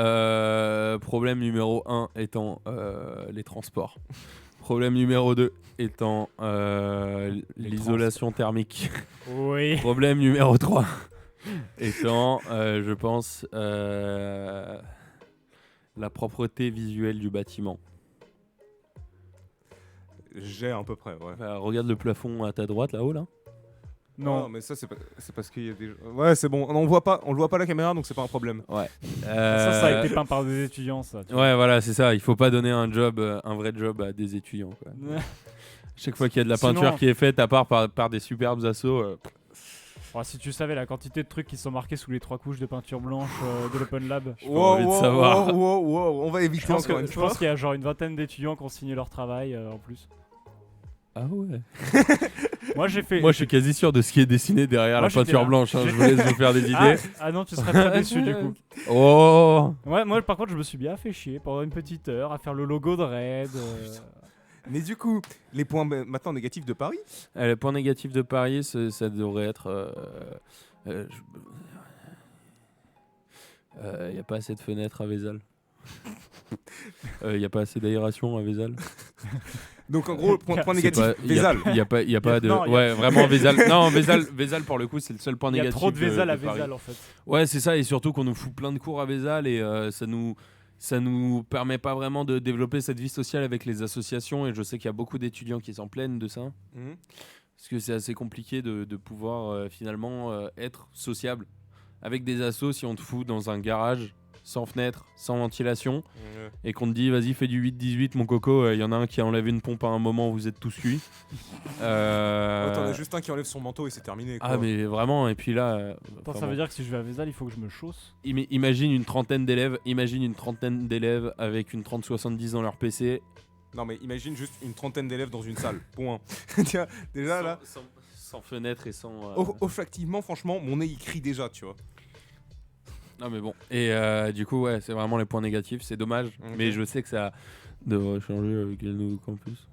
problème numéro 1 étant les transports. Problème numéro 2 étant l'isolation thermique. Oui. Problème numéro 3 étant, je pense, la propreté visuelle du bâtiment. J'ai à peu près, ouais. Regarde le plafond à ta droite là-haut là. Non. mais ça c'est parce qu'il y a des. Ouais, c'est bon. On le voit pas à la caméra, donc c'est pas un problème. Ouais. Ça a été peint par des étudiants, ça. tu vois. Ouais, voilà, c'est ça. Il faut pas donner un vrai job à des étudiants. Quoi. Chaque fois qu'il y a de la Sinon- peinture qui est faite, à part par des superbes assos. Oh, si tu savais la quantité de trucs qui sont marqués sous les 3 couches de peinture blanche de l'Open Lab. J'ai pas envie de savoir. Wow, on va Je éviter pense encore une je fois. pense qu'il y a genre une vingtaine d'étudiants qui ont signé leur travail en plus. Ah ouais. Moi j'ai fait. Moi, je suis quasi sûr de ce qui est dessiné derrière Moi, la j'étais peinture là. blanche. Hein. Je vous laisse vous faire des Ah, idées. ah non, tu serais très déçu du coup. Oh. Ouais, moi par contre, je me suis bien fait chier pendant une petite heure à faire le logo de Red. Mais du coup, les points maintenant négatifs de Paris. Le point négatif de Paris, ça devrait être. Il n'y a pas assez de fenêtres à Vézal. Il n'y a pas assez d'aération à Vézal. Donc en gros, point C'est négatif, pas- Vézal. Il n'y a pas de. Non, il y a- Ouais, vraiment Vézal. Non, Vézal pour le coup, c'est le seul point Il y a négatif. trop de Vézal à Paris. Vézal en fait. Ouais, c'est ça, et surtout qu'on nous fout plein de cours à Vézal et ça nous. ça nous permet pas vraiment de développer cette vie sociale avec les associations, et je sais qu'il y a beaucoup d'étudiants qui s'en plaignent de ça. Mhm. Parce que c'est assez compliqué de pouvoir finalement être sociable. Avec des assos, si on te fout dans un garage, sans fenêtre, sans ventilation, et qu'on te dit vas-y fais du 8-18 mon coco, il y en a un qui enlève une pompe à un moment, vous êtes tous cuits. T'en as juste un qui enlève son manteau et c'est terminé. Quoi. Ah mais vraiment, et puis là... Attends, ça vraiment. veut dire que si je vais à Vézal, il faut que je me chausse. Imagine une trentaine d'élèves avec une 3070 dans leur PC. Non mais imagine juste une trentaine d'élèves dans une salle. Point. Tiens, déjà là, Sans fenêtre et sans... olfactivement, franchement, mon nez il crie déjà, tu vois. Non mais bon. Et du coup, ouais, c'est vraiment les points négatifs. C'est dommage, Ok. mais je sais que ça devrait changer avec le nouveau campus.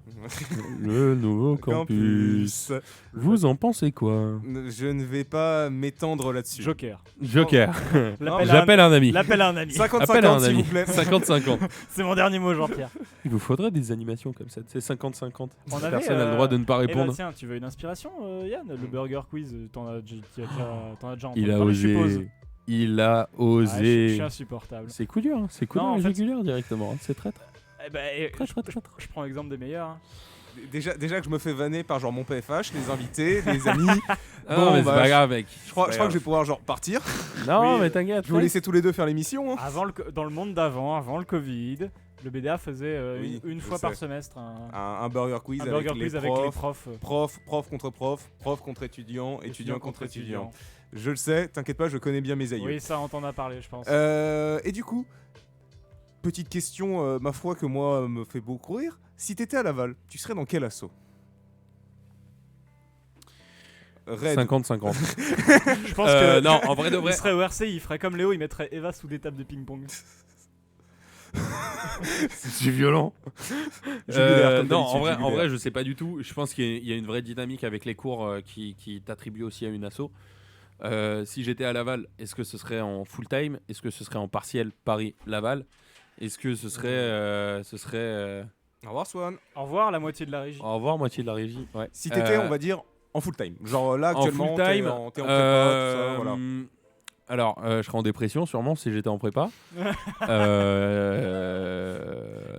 Le nouveau campus. Vous en pensez quoi? Je ne vais pas m'étendre là-dessus. Joker. Joker. L'appel J'appelle un ami. L'appel à un ami. 50-50 s'il vous plaît. 50-50. C'est mon dernier mot, Jean-Pierre. Il vous faudrait des animations comme ça. C'est 50-50. On avait, Personne n'a le droit de ne pas Eh ben, répondre. tiens, tu veux une inspiration, Yann? Le Burger Quiz, t'en as déjà entendu Il a parler, je suppose. osé. Il a Ah, je osé. suis insupportable. C'est coup dur. C'est coup Non, en fait, régulier directement. C'est traître. Eh ben, je prends l'exemple des meilleurs. hein. Déjà que je me fais vanner par genre mon PFH, les invités, les amis. Ah Bon, non, mais bah, c'est pas grave, mec. Je crois que je vais pouvoir genre partir. Non, Oui, mais t'inquiète. Je vais vous laisser tous les deux faire l'émission. Hein. Dans le monde d'avant, avant le Covid, le BDA faisait Oui, une je fois sais. par semestre Un burger quiz, un avec, burger quiz les avec les profs. profs. Prof contre prof, prof contre étudiant, étudiant contre étudiant. Je le sais, t'inquiète pas, je connais bien mes aïeux. Oui, ça, on t'en a parlé, je pense. Et du coup, petite question, ma foi, que moi me fait beaucoup rire. Si t'étais à Laval, tu serais dans quel assaut? Raid. 50-50. Je pense que non, en vrai de il vrai. serait au RC, il ferait comme Léo, il mettrait Eva sous des tables de ping-pong. C'est violent. Jubilaire, comme Non, d'habitude, en jubilaire. vrai, je sais pas du tout. Je pense qu'il y a une vraie dynamique avec les cours qui t'attribuent aussi à une asso. Si j'étais à Laval, est-ce que ce serait en full time? Est-ce que ce serait en partiel Paris-Laval? Est-ce que ce serait Au revoir, Swan. Au revoir, la moitié de la régie. au revoir moitié de la régie? Ouais. Si t'étais, on va dire, en full time. Genre là, En actuellement, full time, t'es en prépa, tout ça, voilà. Alors, je serais en dépression sûrement si j'étais en prépa.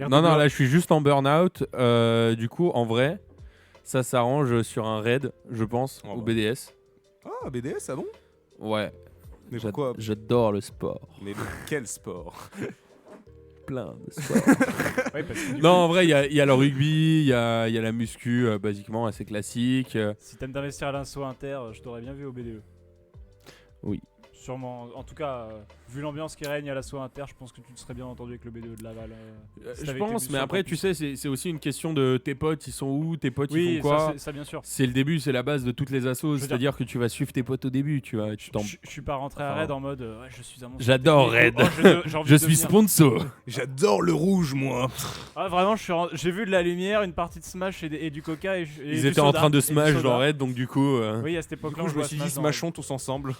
Non, là je suis juste en burn-out. Du coup, en vrai, ça s'arrange sur un raid, je pense, Oh au bah. BDS. Ah, BDS, ah bon? Ouais. Mais pourquoi? J'adore le sport. Mais quel sport? Plein de sport. Ouais, parce que du Non, coup, en vrai, il y a le rugby, il y a la muscu, basiquement, assez classique. si t'aimes d'investir à l'Inso Inter, je t'aurais bien vu au BDE. Oui. Sûrement. En tout cas, vu l'ambiance qui règne à l'Inso Inter, je pense que tu te serais bien entendu avec le BDE de Laval. Si Je t'avais été pense, sur mais le après, tu campus. sais, c'est aussi une question de tes potes, ils sont où, tes potes, ils Oui, font quoi. ça bien sûr. C'est le début, c'est la base de toutes les assos, veux c'est-à-dire que tu vas suivre tes potes au début, tu vois. Tu t'en... Je suis pas rentré à Enfin, Raid en mode ouais, je suis un monstre J'adore technique. Raid. J'ai envie Je de suis devenir- sponsor. J'adore le rouge, moi. Ah, vraiment, j'ai vu de la lumière, une partie de Smash et du Coca. Et Ils du étaient en soda, train de et du smash soda. dans Raid, donc du coup... Oui, à cette Du époque-là, coup, on je me jouait à suis dit, Smash dans Raid. smashons tous ensemble.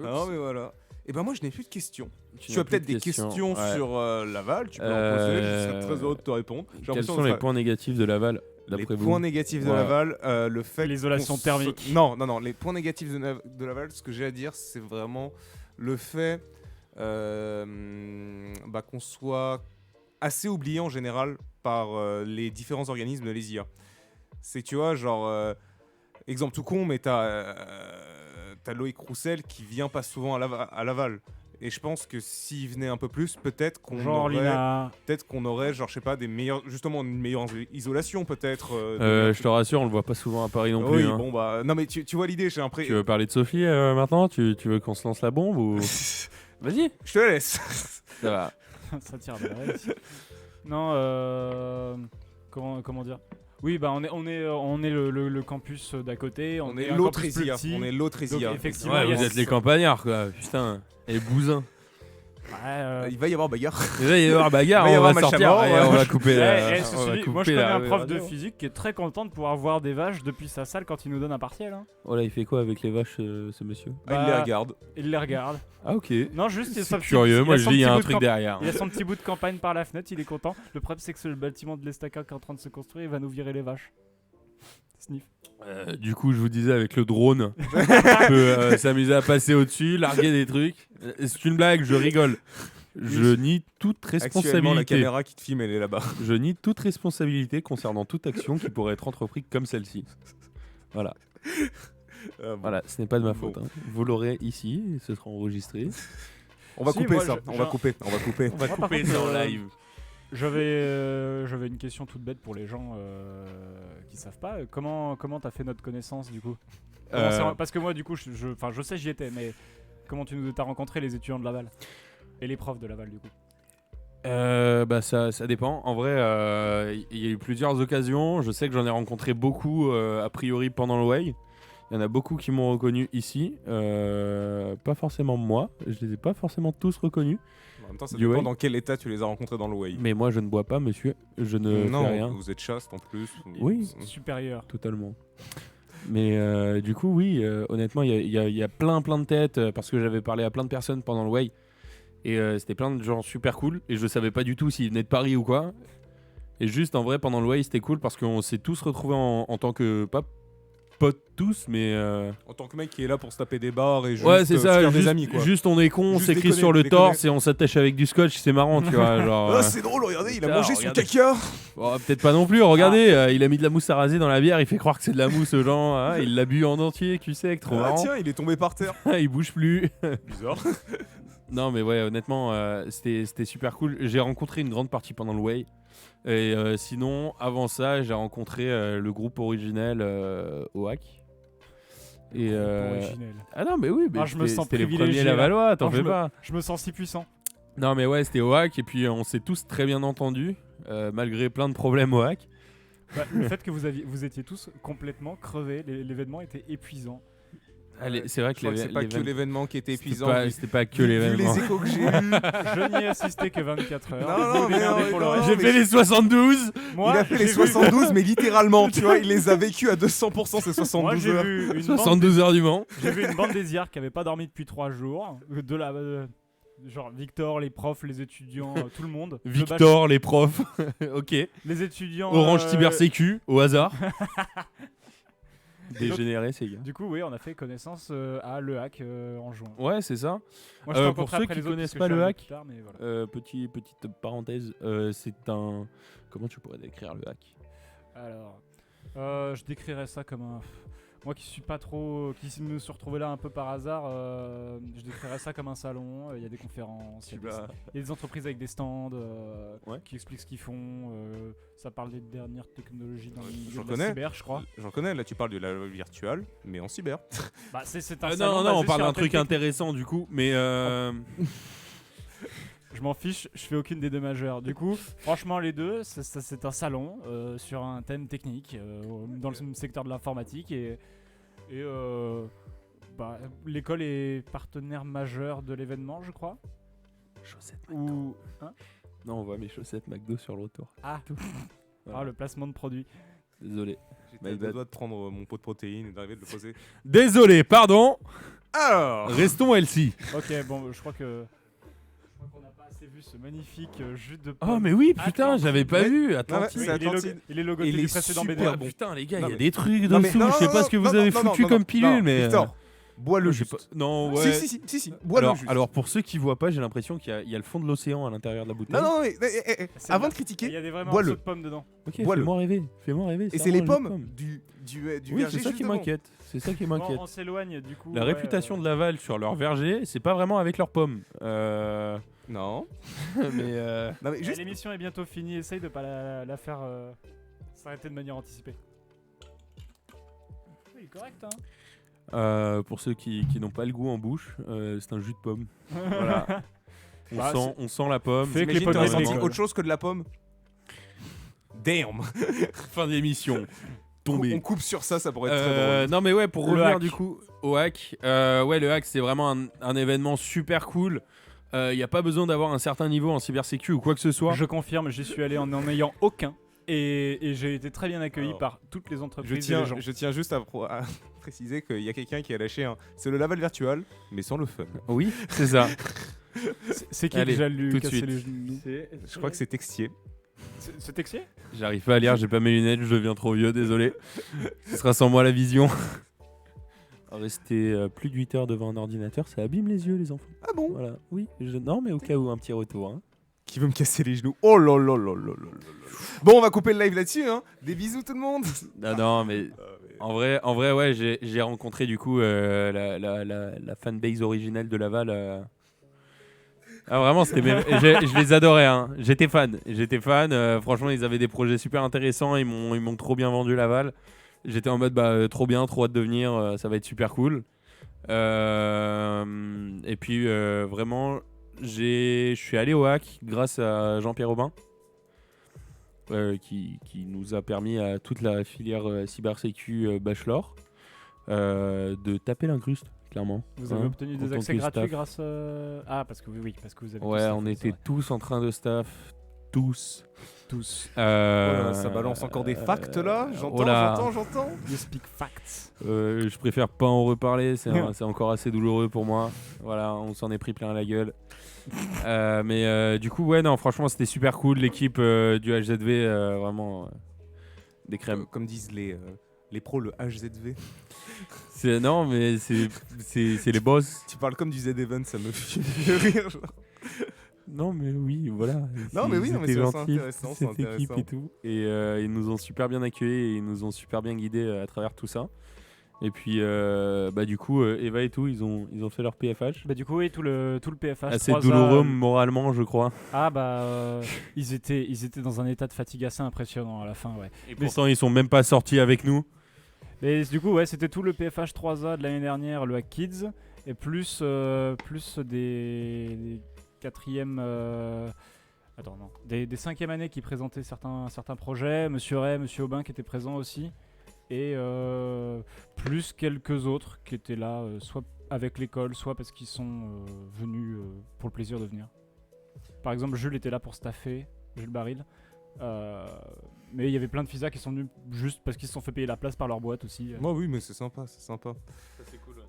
Non, mais voilà. Et ben moi, je n'ai plus de questions. Tu as peut-être des questions Ouais. sur Laval, tu peux en poser, je serais très heureux de te répondre. J'ai Quels l'impression sont que les ça- points négatifs de Laval, les d'après vous? points négatifs de Ouais. Laval, le fait L'isolation qu'on se- thermique. Non, les points négatifs de Laval, ce que j'ai à dire, c'est vraiment le fait qu'on soit assez oublié en général par les différents organismes de l'ESIA. C'est, tu vois, genre, exemple tout con, mais t'as Loïc Roussel qui vient pas souvent à Laval. Et je pense que s'il venait un peu plus, peut-être qu'on Genre aurait, Lina. genre, je sais pas, justement une meilleure isolation, peut-être. Je te rassure, on le voit pas souvent à Paris non plus. Oui, hein. bon bah, non mais tu vois l'idée, j'ai Tu l'impression. veux parler de Sophie maintenant? Tu veux qu'on se lance la bombe ou... Vas-y. Je te laisse. Ça va. Ça tire de la ici. Non, comment dire? Oui, bah on est le campus d'à côté. On est un l'autre campus plus Esia. petit. On est l'autre Esia. Donc, effectivement, Ouais, il y a vous êtes les campagnards, quoi. Putain. Et bousins. Ouais, Il va y avoir bagarre. Déjà, il va y avoir bagarre, Il va y on avoir va match à sortir mort, et ouais. on va couper la... ceci on va dit, moi je couper connais la un prof de radio. physique qui est très content de pouvoir voir des vaches depuis sa salle quand il nous donne un partiel. Hein. Oh là, il fait quoi avec les vaches, ce monsieur? Ah, il les regarde. Il les regarde. Ah, ok. Non, juste il a C'est son petit- curieux, il a moi je son dis, il y a petit un bout de truc derrière. Il a son petit bout de campagne par la fenêtre, il est content. Le problème c'est que c'est le bâtiment de l'Estaca qui est en train de se construire, il va nous virer les vaches. Sniff. Du coup, je vous disais, avec le drone, on peut s'amuser à passer au-dessus, larguer des trucs. C'est une blague, je rigole. Je nie toute Actuellement, la responsabilité. caméra qui te filme, elle est là-bas. Je nie toute responsabilité concernant toute action qui pourrait être entreprise comme celle-ci. Voilà. Bon. Voilà, ce n'est pas de ma Bon. faute. Hein. Vous l'aurez ici, et ce sera enregistré. On va Si, couper moi, ça. On va couper. On va par couper contre, ça en live. J'avais une question toute bête pour les gens qui savent pas. Comment t'as fait notre connaissance du coup? Parce que moi du coup je sais j'y étais, mais comment t'as rencontré les étudiants de Laval et les profs de Laval du coup? Ça dépend. En vrai, il y a eu plusieurs occasions. Je sais que j'en ai rencontré beaucoup a priori pendant le Way. Il y en a beaucoup qui m'ont reconnu ici. Pas forcément moi. Je les ai pas forcément tous reconnus. En même temps, ça Du dépend Way. dans quel état tu les as rencontrés dans le Way. Mais moi, je ne bois pas, monsieur. Je ne Non, fais rien. vous êtes chaste en plus. Oui. Supérieur. Totalement. Mais du coup, oui, honnêtement, il y a plein de têtes parce que j'avais parlé à plein de personnes pendant le Way. Et c'était plein de gens super cool. Et je savais pas du tout s'ils venaient de Paris ou quoi. Et juste en vrai, pendant le Way, c'était cool parce qu'on s'est tous retrouvés en tant que. Pas potes tous, mais. En tant que mec qui est là pour se taper des barres et juste Ouais, c'est se ça. faire Juste, des amis quoi. juste on est con, on Juste s'écrit déconner, sur le déconner. torse et on s'attache avec du scotch, c'est marrant, tu vois. Genre, Ah, c'est drôle, regardez, il a Putain, mangé son regardez. caca. bon, peut-être pas non plus, regardez, il a mis de la mousse à raser dans la bière, il fait croire que c'est de la mousse aux gens, hein, il l'a bu en entier, cul sec, trop Ah marrant. tiens, il est tombé par terre. Il bouge plus. Bizarre. Non, mais ouais, honnêtement, c'était super cool. J'ai rencontré une grande partie pendant le Way. Et sinon, avant ça, j'ai rencontré le groupe originel OAC. Et Originel. ah non, mais oui, mais Je me sens c'était les privilégié, premiers là. Lavallois, t'en Non, fais pas. Je me sens si puissant. Non, mais ouais, c'était OAC. Et puis, on s'est tous très bien entendus, malgré plein de problèmes OAC. Le fait que vous étiez tous complètement crevés, l'événement était épuisant. Allez, c'est vrai Je crois que c'est pas que l'événement qui était épuisant. C'était pas que Vu l'événement. les échos que j'ai eus. Je n'y ai assisté que 24 heures. Non, Vous non, mais démerdez non, pour le non, reste. J'ai mais fait les 72. Moi, Il a fait les j'ai vu- 72, mais littéralement, tu vois, il les a vécus à 200% ces 72 Moi, j'ai heures. vu une bande 72 heures du Mans. J'ai vu une bande des IAR qui avait pas dormi depuis 3 jours. Genre Victor, les profs, les étudiants, tout le monde. Le Victor, les profs. Ok. bach- les étudiants. Orange Cyber-Sécu, au hasard. Et donc- Dégénéré, ces gars. Du coup, oui, on a fait connaissance à Le Hack en juin. Ouais, c'est ça. Moi, je t'ai pour rencontré ceux après qui les autres, connaissent parce que pas je suis Le arrivé Hack, plus tard, mais voilà. petite parenthèse, c'est un. Comment tu pourrais décrire le hack? Alors, je décrirais ça comme un. Moi qui suis pas trop. Qui me suis retrouvé là un peu par hasard, je décrirais ça comme un salon. Il y a des conférences, il y a des entreprises avec des stands Ouais. qui expliquent ce qu'ils font. Ça parle des dernières technologies dans le milieu J'en de la connais. cyber, je crois. J'en connais, là tu parles de la virtuelle, mais en cyber. Bah, c'est un Non, salon non, basé on parle sur d'un un thème truc technique. intéressant du coup, mais. Je m'en fiche, je fais aucune des deux majeures. Du coup, franchement, les deux, c'est un salon sur un thème technique dans le secteur de l'informatique et l'école est partenaire majeur de l'événement, je crois. Chaussettes. Ou hein Non, on voit mes chaussettes McDo sur le retour. ah, Voilà. le placement de produit. Désolé. J'étais à deux doigts de prendre mon pot de protéines et d'arriver de le poser. Désolé, pardon. Alors Restons Elsie. Ok, bon, je crois qu'on n'a pas assez vu ce magnifique jus de Oh, pomme. mais oui, putain, Atlantide. j'avais pas Ouais. vu. Atlantide. Ouais, Oui, c'est Atlantide. il est logoté Il du est précédent super BD. bon. Putain, les gars, il Non, y a mais- des trucs Non, mais dessous. non, Je sais non, pas ce que non, vous non, avez non, foutu non, comme non, pilule, non, mais. Victor, bois-le j'ai pas- juste. Non, ouais. Si, bois-le juste. Alors, pour ceux qui voient pas, j'ai l'impression qu'il y a le fond de l'océan à l'intérieur de la bouteille. Non, mais C'est avant bien. de Il y critiquer, a des vrais bois-le. morceaux de pommes dedans. Ok, bois-le. fais-moi rêver. Fais-moi rêver. Et ça c'est les mange pommes du Oui, verger c'est ça juste qui devant. m'inquiète. C'est ça qui m'inquiète. Bon, on s'éloigne du coup. La réputation de Laval sur leur verger, c'est pas vraiment avec leurs pommes. Non. Mais Non, mais juste. L'émission est bientôt finie, essaye de pas la faire s'arrêter de manière anticipée. Oui, correct, hein. pour ceux qui n'ont pas le goût en bouche, c'est un jus de pomme. Voilà. Bah, On sent la pomme. Fais que les T'imagines, pommes t'aurais d'école. senti autre chose que de la pomme. Damn. Fin d'émission. On Tombé. coupe sur ça, ça pourrait être très drôle. Non mais ouais, pour Le revenir hack. du coup au hack, ouais, le hack c'est vraiment un événement super cool. Il n'y a pas besoin d'avoir un certain niveau en cybersécu ou quoi que ce soit. Je confirme, j'y suis allé en ayant aucun. Et j'ai été très bien accueilli Alors, par toutes les Je entreprises et les gens. tiens juste à préciser qu'il y a quelqu'un qui a lâché un. C'est le Laval virtual, mais sans le fun. Oui, c'est ça. C'est qui Allez, déjà lu tout de casser suite. les genoux Je crois que c'est Textier. C'est Texier J'arrive pas à lire, j'ai pas mes lunettes, je deviens trop vieux, désolé. Ce sera sans moi la vision. Rester plus de 8 heures devant un ordinateur, ça abîme les yeux, les enfants. Ah bon? Voilà. Oui, non, mais au cas où, un petit retour. Hein. Qui veut me casser les genoux? Oh là là là là là là là. Bon, on va couper le live là-dessus, hein. Des bisous tout le monde. Non, mais en vrai, ouais, j'ai rencontré du coup la fanbase originelle de Laval. Ah, vraiment, je les adorais. Hein. J'étais fan. Franchement, ils avaient des projets super intéressants. Ils m'ont trop bien vendu Laval. J'étais en mode trop bien, trop hâte de venir. Ça va être super cool. Et puis vraiment, je suis allé au hack grâce à Jean-Pierre Aubin. Qui nous a permis à toute la filière cybersécu bachelor de taper l'incruste, clairement. Vous avez obtenu des accès gratuits grâce à... parce que parce que vous avez... Ouais, on était tous en train de staff, tous. Ça balance encore des facts là. J'entends. You speak facts. Je préfère pas en reparler, c'est encore assez douloureux pour moi. Voilà, on s'en est pris plein la gueule. Mais du coup, ouais, non, franchement, c'était super cool. L'équipe du HZV, vraiment des crèmes. Comme disent les pros, le HZV. Non, mais c'est les boss. Tu parles comme du Z-Event, ça me fait rire. Genre. Non, mais oui, voilà. Non, mais oui, c'est gentil, intéressant, cette équipe et tout. Et ils nous ont super bien accueillis et ils nous ont super bien guidés à travers tout ça. Et puis, du coup, Eva et tout, ils ont fait leur PFH. Bah, du coup, oui, tout le PFH. Assez douloureux moralement, je crois. Ah, ils étaient dans un état de fatigue assez impressionnant à la fin, ouais. Et pourtant, ils sont même pas sortis avec nous. Et du coup, ouais, c'était tout le PFH 3A de l'année dernière, le Hack Kids, et plus des quatrièmes. Des cinquièmes années qui présentaient certains projets. Monsieur Ray, Monsieur Aubin qui étaient présents aussi. Et plus quelques autres qui étaient là, soit avec l'école, soit parce qu'ils sont venus pour le plaisir de venir. Par exemple, Jules était là pour staffer, Jules Baril. Mais il y avait plein de FISA qui sont venus juste parce qu'ils se sont fait payer la place par leur boîte aussi. Oui, mais c'est sympa. Ça, c'est cool, ouais.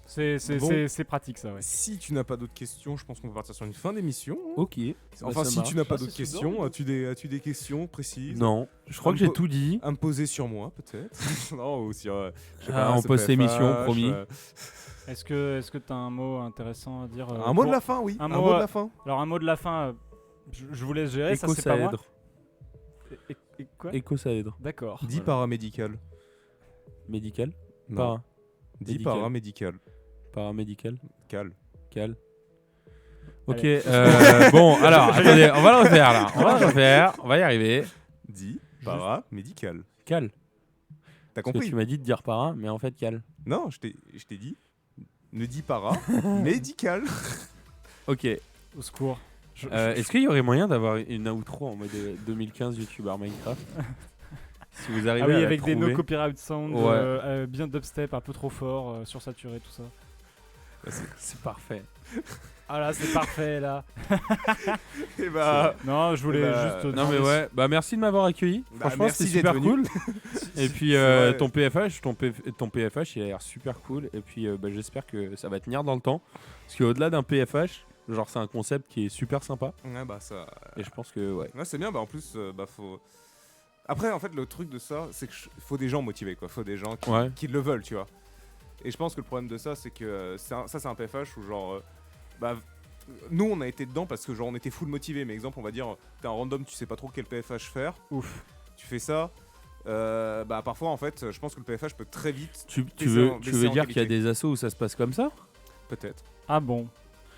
C'est pratique ça, ouais. Si tu n'as pas d'autres questions, je pense qu'on va partir sur une fin d'émission. Ok. Enfin, si tu n'as pas d'autres questions, as-tu des questions précises? Non, je crois que j'ai tout dit. À me poser sur moi, peut-être. Non, ou sur. En post-émission, promis. Est-ce que tu as un mot intéressant à dire Un mot de la fin, oui. Un mot de la fin. Alors, un mot de la fin, je vous laisse gérer. Ça, c'est pas moi. Quoi? Écosaèdre. D'accord. Dis paramédical. Médical? Non. Dis paramédical. Paramédical. Cal. Ok, bon, alors, attendez, on va le refaire là. On va y arriver. Dis paramédical. Cal. T'as Parce compris? que tu m'as dit de dire para, mais en fait cal. Non, je t'ai dit. Ne dis para, médical. Ok. Au secours. Est-ce qu'il y aurait moyen d'avoir une outro en mode 2015 YouTuber Minecraft? Si vous arrivez à la avec trouver. des no copyright sound, Ouais. bien dubstep, un peu trop fort, sursaturé, tout ça. C'est parfait. Ah là, c'est parfait là. Et bah. Non, je voulais juste. Non mais ouais, merci de m'avoir accueilli. Franchement, merci c'était super d'être cool. Et puis vrai. ton PFH, il a l'air super cool. Et puis j'espère que ça va tenir dans le temps. Parce qu'au-delà d'un PFH, genre c'est un concept qui est super sympa. Ouais, ça. Et je pense que ouais. Ouais, c'est bien. En plus, faut. Après, en fait, le truc de ça, c'est qu'il faut des gens motivés, quoi. Faut des gens qui le veulent, tu vois. Et je pense que le problème de ça, c'est que c'est un PFH où genre. Nous on a été dedans parce que genre on était full motivé, mais exemple on va dire t'es un random, tu sais pas trop quel PFH faire, ouf, tu fais ça, parfois en fait je pense que le PFH peut très vite. Tu veux dire qu'il y a des assos où ça se passe comme ça? Peut-être. Ah bon?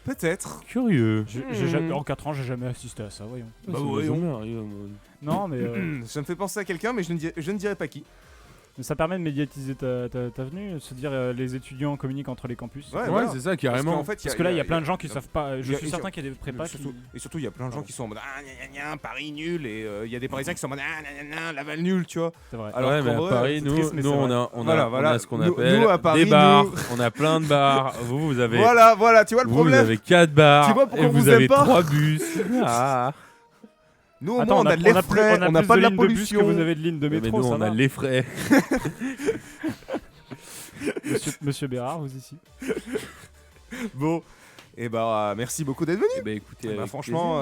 Peut-être. Curieux. En 4 ans j'ai jamais assisté à ça, voyons. Voyons. Non mais ça me fait penser à quelqu'un, mais je ne dirai pas qui. Ça permet de médiatiser ta venue, se dire les étudiants communiquent entre les campus. Ouais, voilà. C'est ça carrément. Parce que là il y a plein de gens qui savent pas. Je suis certain qu'il y a des prépas et surtout il y a plein de gens qui sont en mode Paris nul, et il y a des Parisiens qui sont en mode Laval nul, tu vois. C'est vrai. Alors mais à Paris, nous on a ce qu'on appelle Paris, des bars. On a plein de bars. Vous avez. Voilà, tu vois le problème. Vous avez 4 bars. Tu vois pourquoi et vous avez 3 bus. Nous, on a de les frais, on n'a pas de la pollution. Que vous avez de lignes de métro, mais nous, on a les frais. Monsieur Bérard, vous ici. Bon, et merci beaucoup d'être venu. Écoutez, franchement,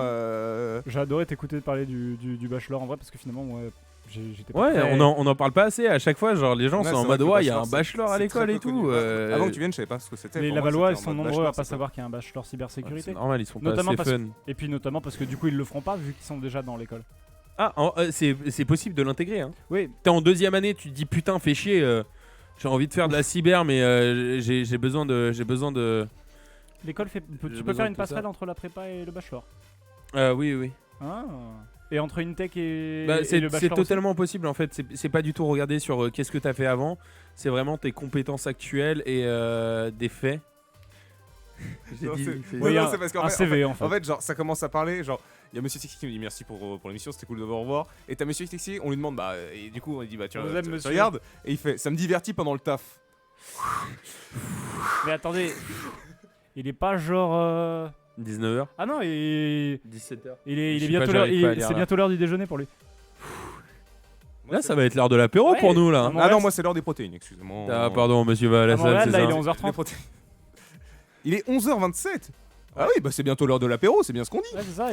j'ai adoré t'écouter parler du bachelor en vrai, parce que finalement, moi, j'étais pas Ouais, prêt. on en parle pas assez. À chaque fois, genre les gens Ouais, sont en c'est mode vrai que ouais, le il y a un bachelor, bachelor à c'est l'école très et peu tout. connu. Avant que tu viennes, je savais pas ce que c'était. Les Pour moi, Lavallois, ils c'était en sont mode nombreux bachelor, à pas c'est savoir qu'il y a un bachelor cybersécurité. C'est normal, ils sont pas Notamment assez parce- fun. Et puis notamment parce que du coup ils le feront pas vu qu'ils sont déjà dans l'école. Ah, c'est possible de l'intégrer. Hein. Oui, T'es en 2e année, tu te dis putain, fais chier. J'ai envie de faire de la cyber, mais j'ai besoin de. l'école fait. J'ai Tu peux besoin faire de une tout ça. passerelle entre la prépa et le bachelor. Oui. Ah. Et entre une tech et, Bah, et c'est le bachelor aussi. totalement possible en fait. C'est pas du tout regarder sur qu'est-ce que t'as fait avant. C'est vraiment tes compétences actuelles et des faits. J'ai Non, dit- c'est- j'ai- Oui, non, un- c'est parce qu'en un fait- CV en fait. En fait, genre, ça commence à parler. Genre, il y a Monsieur Tixi qui me dit merci pour l'émission, c'était cool de vous revoir. Et t'as Monsieur Tixi, on lui demande, bah, et du coup, on lui dit, bah, tu On vous aime, tu monsieur. regardes. Et il fait, ça me divertit pendant le taf. Mais attendez, il est pas genre. 19h, Ah non, il 17h. il est Je sais bientôt pas, l'heure. j'arrive pas à lire, C'est là. bientôt l'heure du déjeuner pour lui. Là, ça va être l'heure de l'apéro Ouais. pour nous là. Ah, hein. bon. Ah non, Montréal, moi, c'est l'heure des protéines, excusez-moi. Ah, pardon, monsieur va à la À salle, Montréal, c'est là, ça. il est Les 11h30. protéines. Il est 11h27. Ah oui, bah c'est bientôt l'heure de l'apéro, c'est bien ce qu'on dit. Ouais, c'est ça.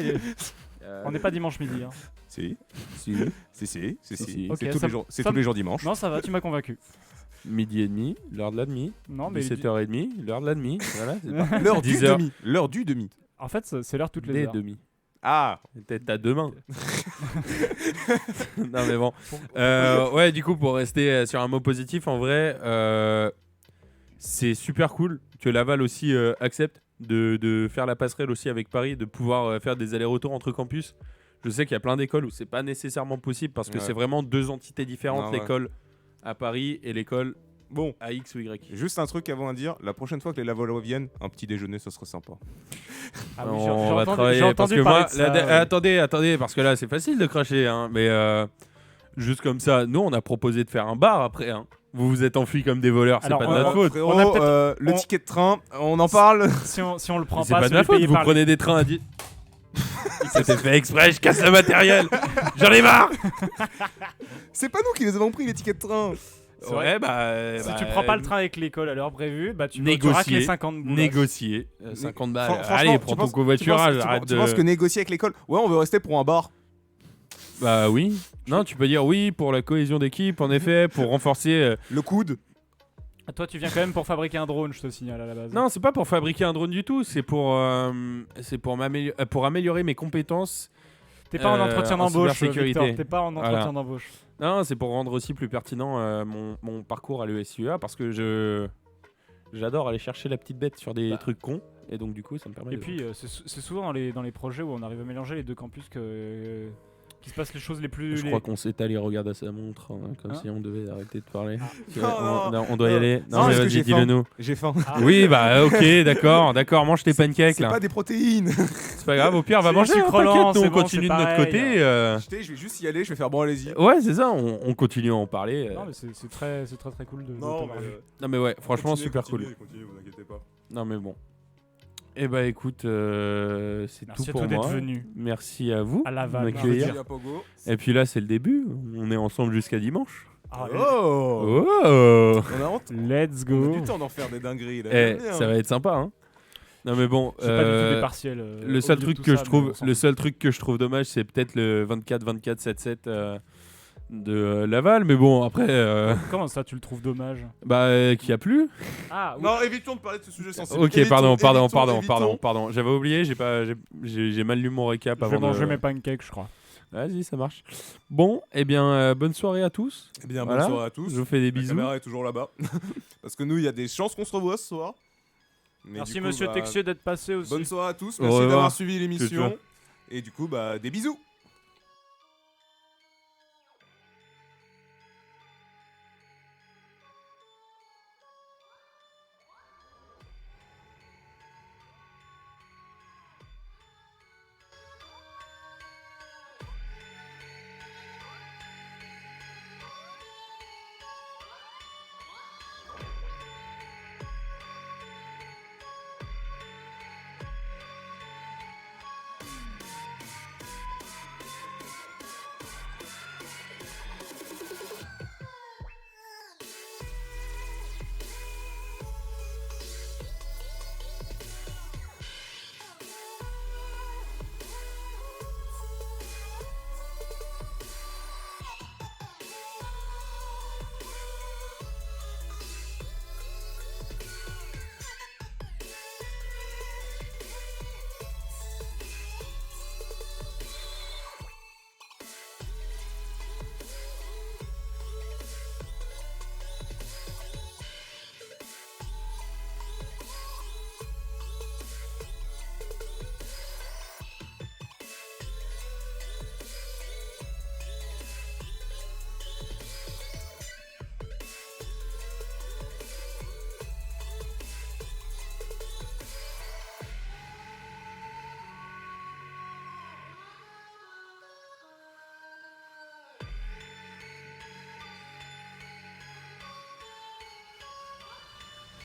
On n'est pas dimanche midi. Hein. Si, Si. si. Si. Ok, C'est tous ça- les jours, c'est ça tous les jours dimanche. Non, ça va, tu m'as convaincu. Midi et demi, l'heure de la demi. Non, mais 17h30, l'heure de la demi. Voilà, c'est parti. L'heure du 10 heures. demi. L'heure du demi. en fait, c'est l'heure toutes les Les heures. demi. Ah, Peut-être à demain. Non mais bon. Ouais, du coup, pour rester sur un mot positif, en vrai, c'est super cool que Laval aussi accepte de faire la passerelle aussi avec Paris, de pouvoir faire des allers-retours entre campus. Je sais qu'il y a plein d'écoles où c'est pas nécessairement possible parce que Ouais. c'est vraiment deux entités différentes, Non, ouais. l'école à Paris et l'école bon. à X ou Y. Juste un truc avant à dire, la prochaine fois que les Lavallois viennent, un petit déjeuner, ça serait sympa. Ah oui, On j'ai va entendu- travailler j'ai parce entendu que moi, parler de ça, ouais. attendez, parce que là c'est facile de cracher, hein, mais juste comme ça, nous on a proposé de faire un bar après. Hein. Vous vous êtes enfuis comme des voleurs, c'est Alors, pas de on- notre faute. Frérot, On a peut-être- le on- ticket de train, on en parle. Si on le prend Mais c'est pas, pas de ma celui faute, payé vous par les- prenez des trains à 10. C'était fait exprès, je casse le matériel. J'en ai marre. C'est pas nous qui les avons pris, les tickets de train. C'est vrai. Si tu prends pas le train avec l'école à l'heure prévue, bah tu Négocier. raques les 50 boules. Négocier 50 balles. Franchement, Allez, tu prends ton penses- covoiturage. Tu Arrête penses de. que négocier avec l'école, ouais, on veut rester pour un bar. Bah oui. Non, tu peux dire oui pour la cohésion d'équipe, en effet, pour renforcer. Le coude. Ah, toi, tu viens quand même pour fabriquer un drone, je te signale à la base. Non, c'est pas pour fabriquer un drone du tout. C'est pour pour améliorer mes compétences. T'es pas en entretien en d'embauche, cybersécurité. Victor. T'es pas en entretien Voilà. d'embauche. Non, c'est pour rendre aussi plus pertinent mon parcours à l'ESUA parce que j'adore aller chercher la petite bête sur des trucs cons et donc du coup ça me permet Et de... puis, c'est souvent dans les projets où on arrive à mélanger les deux campus qu'il se passe les choses les plus. Je crois qu'on s'est allé regarder à sa montre hein, comme Hein si on devait arrêter de parler. Tu Non, vois, non. on doit y Non. aller. Non, Non, mais parce que vas-y, j'ai dis-le faim. nous. J'ai faim. Ah. Oui, bah ok, d'accord, mange tes pancakes C'est là. pas des protéines. C'est pas grave, au pire, va C'est manger du un sucre paquet, lent, nous c'est on bon, continue c'est de notre pareil. côté. Je vais juste y aller, je vais faire bon, allez-y. Ouais, c'est ça, on continue à en parler. Non, mais c'est très cool de Non, t'avoir vu. Non mais ouais, franchement continuez, super continuez, cool. continuez, vous inquiétez pas. Non mais bon. Eh bah écoute, c'est Merci tout à pour toi d'être moi. venu Merci à vous à de Laval. m'accueillir. Merci à Pogo. Et puis là c'est le début, on est ensemble jusqu'à dimanche. Ah, Oh, Oh on a honte. Let's On a go. du temps d'en faire des dingueries là. Eh, J'aime bien. ça va être sympa hein. Non mais bon, J'ai pas du tout des partiels. le au seul milieu de truc tout que ça, je mais on trouve, s'en le fout. seul truc que je trouve dommage, c'est peut-être le 24-24-7-7 de Laval, mais bon après, Comment ça, tu le trouves dommage qu'il y a plus. Ah, oui. Non, évitons de parler de ce sujet sensible. Ok, Évitons, pardon. évitons. J'avais oublié, j'ai mal lu mon récap Je vais avant. manger de... mes pancakes, je crois. Vas-y, ça marche. Bon, eh bien, bonne soirée à tous. Eh bien, Voilà. bonne soirée à tous. Je vous fais des La bisous. caméra est toujours là-bas. Parce que nous, il y a des chances qu'on se revoie ce soir. Mais Merci du coup, monsieur bah, Texier d'être passé aussi. Bonne soirée à tous. Au Merci revoir. d'avoir suivi Ciao, l'émission. ciao. Et du coup, bah, des bisous.